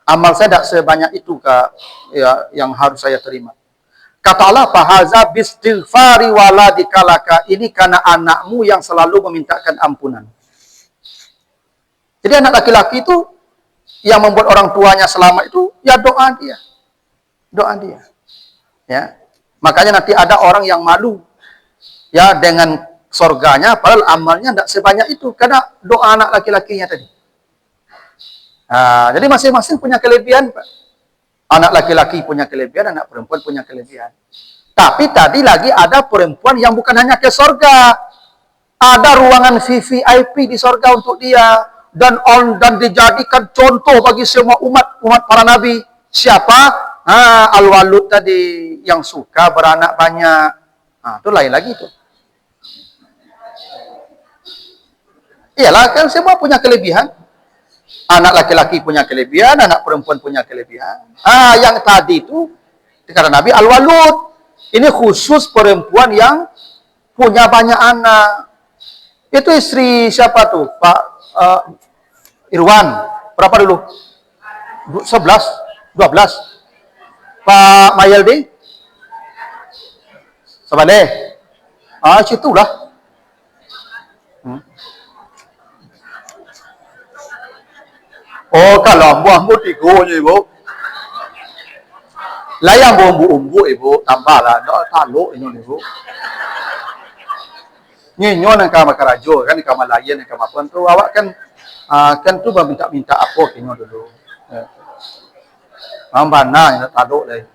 Amal saya tidak sebanyak itu ya, yang harus saya terima. Kata Allah, fahaza bistighfari waladika laka. Ini karena anakmu yang selalu memintakan ampunan. Jadi anak laki-laki itu yang membuat orang tuanya selamat itu ya doa dia. Doa dia. Ya. Makanya nanti ada orang yang malu ya dengan surganya padahal amalnya tidak sebanyak itu karena doa anak laki-lakinya tadi. Nah, jadi masing-masing punya kelebihan, Pak. Anak laki-laki punya kelebihan, anak perempuan punya kelebihan. Tapi tadi lagi ada perempuan yang bukan hanya ke surga. Ada ruangan VVIP di surga untuk dia. Dan dijadikan contoh bagi semua umat para nabi. Siapa? Al-Walud tadi. Yang suka beranak banyak. Itu lain lagi tuh. Iyalah, kan semua punya kelebihan. Anak laki-laki punya kelebihan, anak perempuan punya kelebihan. Yang tadi itu dikata Nabi Al-Walud. Ini khusus perempuan yang punya banyak anak. Itu istri siapa tuh? Pak Irwan. Berapa dulu? 11? 12? Pak Mayeldi? Sabale? Situlah. Oh, kalau ambu-ambu tigonya, Ibu. Lah yang umbu-umbu, Ibu, tambahlah. Taluk ini, Ibu. Nyinyo nang kama karajo, kan kama layan, kama apa tu. Awak kan tu minta apa kinyo dulu. Mambana yang taluk lah.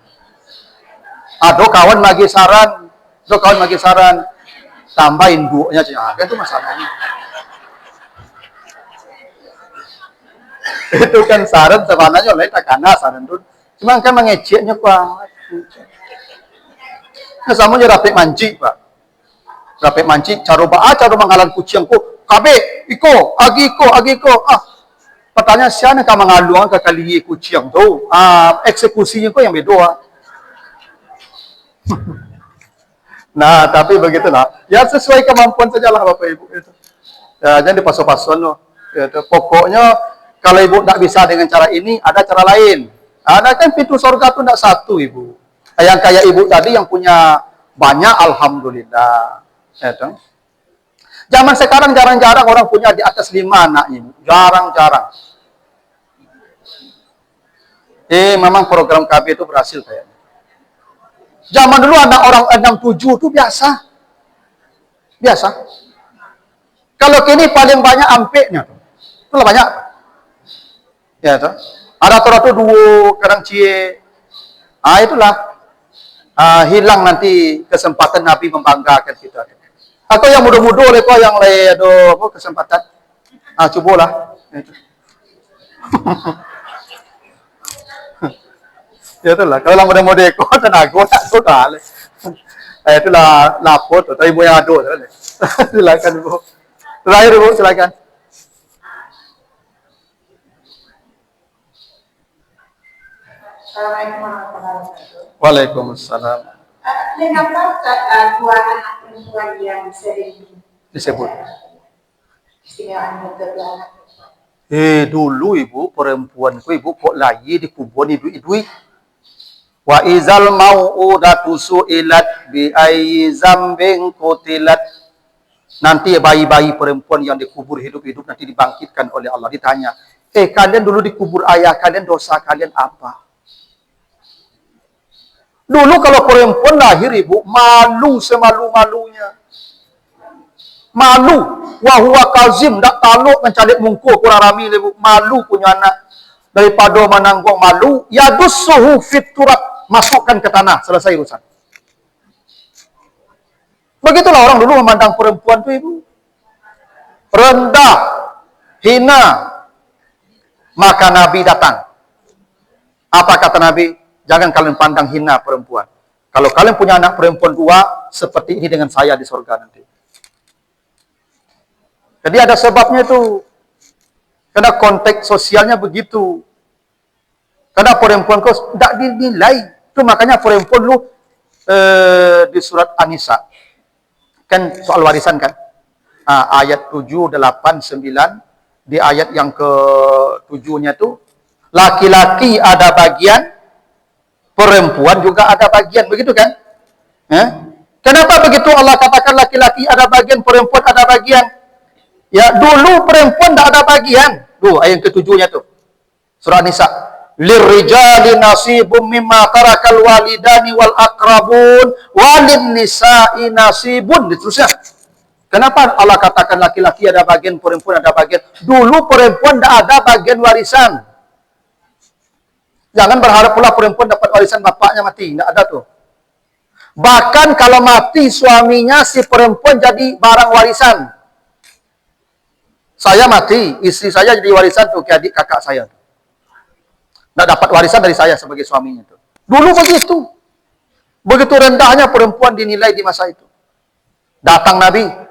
Do kawan bagi saran. Tambahin buuknya, kan tu masalahnya. Itu kan saran sebenarnya oleh takana saran tu. Cuma kan mengeceknya Pak. Nah, sama je rapik manci Pak. Rapik manci cara mengalan kucing ku. Kabe iko, agi iko. Pertanyaan siapa yang mengaluan ke kali kucing tu? Eksekusinya kau yang beda. Nah, tapi begitulah. Ya sesuai kemampuan sajalah Bapak Ibu itu. Ya, jangan dipasok-pasok loh. Ya, pokoknya kalau Ibu tidak bisa dengan cara ini, ada cara lain. Ada kan pintu surga itu tidak satu, Ibu. Yang kayak Ibu tadi yang punya banyak, Alhamdulillah. Ya, zaman sekarang jarang-jarang orang punya di atas 5 anaknya. Jarang-jarang. Memang program KB itu berhasil kayaknya. Zaman dulu anak orang 6-7 itu biasa. Biasa. Kalau kini paling banyak ampeknya. Itulah banyak. Ya, toh. Ada tu 2 kadang cie. Itulah. Hilang nanti kesempatan Nabi membanggakan kita. Atau yang muda-muda oleh kau yang ada kesempatan. Cubalah. Ya itulah. Kalau yang muda-muda kau tenaga tak sudah. Itulah lapor tu. Tapi ibu yang ada. Silakan Ibu. Terakhir Ibu, silakan. Assalamualaikum warahmatullahi wabarakatuh. Waalaikumsalam. Kenapa dua anak perempuan yang sering Disebut. istimewaan kedua anak? Dulu Ibu, perempuanku Ibu kok layi dikubur idu-idui. Wa izal mau'udatu su'ilat bi ayyi zambin qutilat. Nanti bayi-bayi perempuan yang dikubur hidup-hidup nanti dibangkitkan oleh Allah, ditanya, kalian dulu dikubur ayah kalian, dosa kalian apa? Dulu kalau perempuan lahir Ibu, malu semalu-malunya. Malu. Wahuwa kazim, tak taluk mencalik mungkuh kurang rami Ibu. Malu punya anak. Daripada menanggung malu, yadussuhu fit turab, masukkan ke tanah, selesai urusan. Begitulah orang dulu memandang perempuan itu Ibu. Rendah, hina. Maka Nabi datang. Apa kata Nabi? Jangan kalian pandang hina perempuan. Kalau kalian punya anak perempuan 2, seperti ini dengan saya di surga nanti. Jadi ada sebabnya itu. Karena konteks sosialnya begitu. Karena perempuan kau tidak dinilai. Itu makanya perempuan dulu di surat An-Nisa. Kan soal warisan kan. ayat 7, 8, 9. Di ayat yang ke-7-nya tu, laki-laki ada bagian, perempuan juga ada bagian, begitu kan? Kenapa begitu Allah katakan laki-laki ada bagian, perempuan ada bagian? Ya, dulu perempuan tak ada bagian. Ayat ke-7-nya tu. Surah Nisa. Lirrijali nasibum mimma tarakal walidani wal aqrabun walin nisa'i nasibun. Terusnya. Kenapa Allah katakan laki-laki ada bagian, perempuan ada bagian? Dulu perempuan tak ada bagian warisan. Jangan berharap pula perempuan dapat warisan bapaknya mati. Tak ada tuh. Bahkan kalau mati suaminya, si perempuan jadi barang warisan. Saya mati, istri saya jadi warisan tuh ke adik kakak saya. Tidak dapat warisan dari saya sebagai suaminya tuh. Dulu begitu. Begitu rendahnya perempuan dinilai di masa itu. Datang Nabi.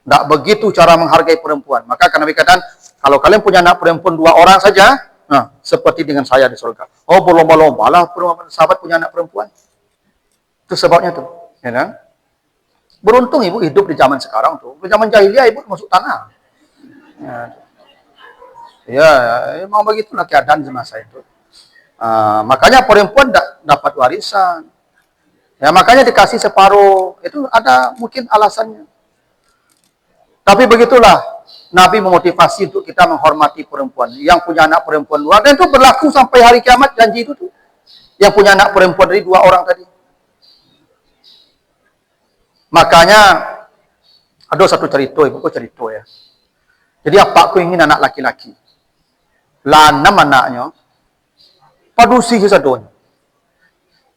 Tidak begitu cara menghargai perempuan. Maka Nabi katakan, kalau kalian punya anak perempuan 2 orang saja, nah, seperti dengan saya di surga. Oh, berlomba-lomba lah sahabat punya anak perempuan. Itu sebabnya tuh. Ya kan? Beruntung ibu hidup di zaman sekarang tuh. Di zaman jahiliyah ibu masuk tanah. Ya, memang begitulah keadaan semasa itu. Makanya perempuan tidak dapat warisan. Ya, makanya dikasih separuh. Itu ada mungkin alasannya. Tapi begitulah, Nabi memotivasi untuk kita menghormati perempuan. Yang punya anak perempuan 2, dan itu berlaku sampai hari kiamat, janji itu tuh. Yang punya anak perempuan dari 2 orang tadi. Makanya, ada satu cerita, ibu cerita ya. Jadi apa aku ingin anak laki-laki. Lanam anaknya, padusi sesadon.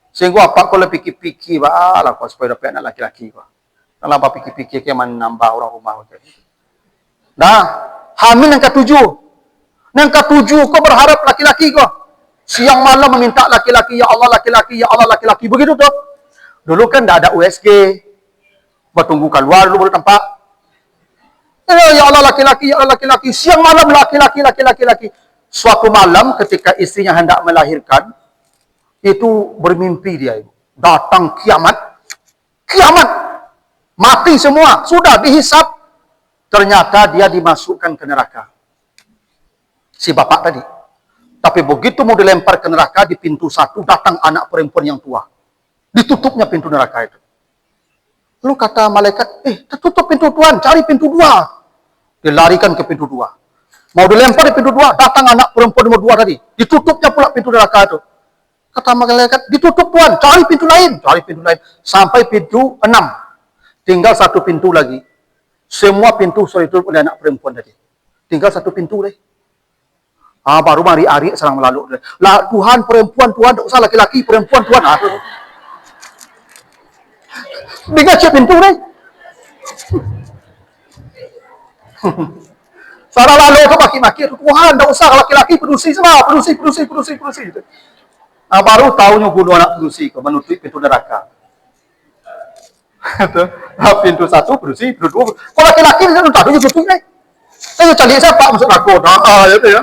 Sehingga apa aku lebih pikir-pikir, lah supaya dapat anak laki-laki. Kalau apa pikir-pikir, kayak menambah orang rumah. Dah, hamil yang ke-7. Yang ke-7, kau berharap laki-laki kau. Siang malam meminta laki-laki, ya Allah laki-laki, ya Allah laki-laki. Begitu tuh. Dulu kan tidak ada USG. Bertunggu keluar dulu baru tampak. Ya Allah laki-laki, ya Allah laki-laki. Siang malam laki-laki, laki-laki. Suatu malam ketika istrinya hendak melahirkan, itu bermimpi dia. Datang kiamat. Kiamat. Mati semua. Sudah dihisap. Ternyata dia dimasukkan ke neraka. Si bapak tadi. Tapi begitu mau dilempar ke neraka, di pintu 1 datang anak perempuan yang tua. Ditutupnya pintu neraka itu. Lalu kata malaikat, tutup pintu tuan, cari pintu 2. Dilarikan ke pintu 2. Mau dilempar di pintu 2, datang anak perempuan nomor 2 tadi. Ditutupnya pula pintu neraka itu. Kata malaikat, ditutup tuan, cari pintu lain. Cari pintu lain. Sampai pintu 6. Tinggal 1 pintu lagi. Semua pintu sudah ditutup oleh anak perempuan tadi. Tinggal 1 pintu deh. Baru mari-ari serang melalui. Lah Tuhan perempuan, Tuhan tak usah laki-laki, perempuan Tuhan. Tinggal pintu deh. Sarah lalu itu maki-maki, Tuhan tak usah laki-laki, pedusi semua, pedusi. Baru tahunya bunuh anak pedusi, menutup pintu neraka. Pintu 1 pedusi, pintu 2. Kalau laki-laki bisa tak ada tutup nih. Saya cari siapa masuk neraka. Gitu ya.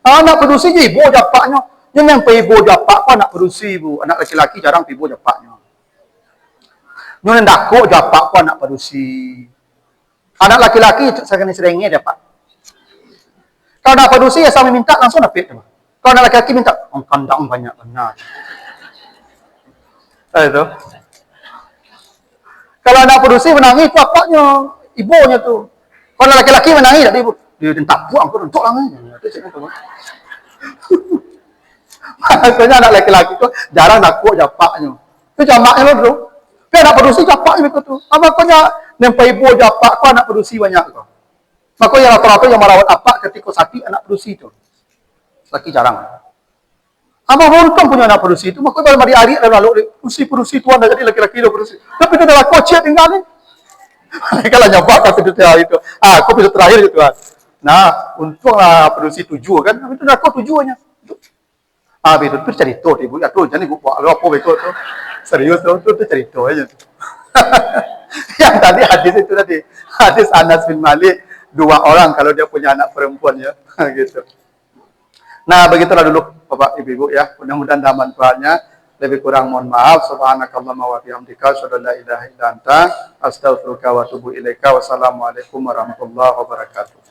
Anak pedusi ibu japaknya. Yang ibu japak apa anak pedusi ibu. Anak laki-laki jarang ibu japaknya. Yang dako japak apa anak pedusi. Anak laki-laki seringnya dapat. Kalau anak pedusi ya sama minta langsung dapat. Kalau anak laki-laki minta, kandang banyak benar. Itu. Kalau anak pedusi menangis, itu apanya? Ibunya tuh. Kalau laki-laki menangis, ibu. Dia tentak buang, aku rentuk lah. Makanya anak laki-laki itu jarang nakut japaknya. Itu jamaknya loh, bro. Tapi anak pedusi japaknya itu tuh. Makanya nempai ibu japak, kok anak pedusi banyak kok. Makanya rata-rata yang merawat apa ketika sakit anak pedusi itu. Laki jarang. Abang beruntung punya anak pedusi itu. Makanya kalau hari-hari lalu pedusi tuan dah jadi laki-laki dah pedusi. Tapi itu adalah kocik tinggal ni. Kalau nyapak kasih itu itu. Aku episode terakhir itu. Nah, untunglah pedusi 7 kan. Tapi itu dah kau 7-nya. Betul tu cerita ibu. Ya tu jadi ibu buat apa betul tu. Serius tu cerita aja tu. Yang tadi hadis itu tadi. Hadis Anas bin Malik 2 orang kalau dia punya anak perempuan ya. Gitu. Nah, begitulah dulu Bapak Ibu ya. Mudah-mudahan ada manfaatnya. Lebih kurang mohon maaf. Subhanakallahumma wa bihamdika asyhadu an la ilaha illa anta astaghfiruka wa atubu ilaika. Wassalamualaikum warahmatullahi wabarakatuh.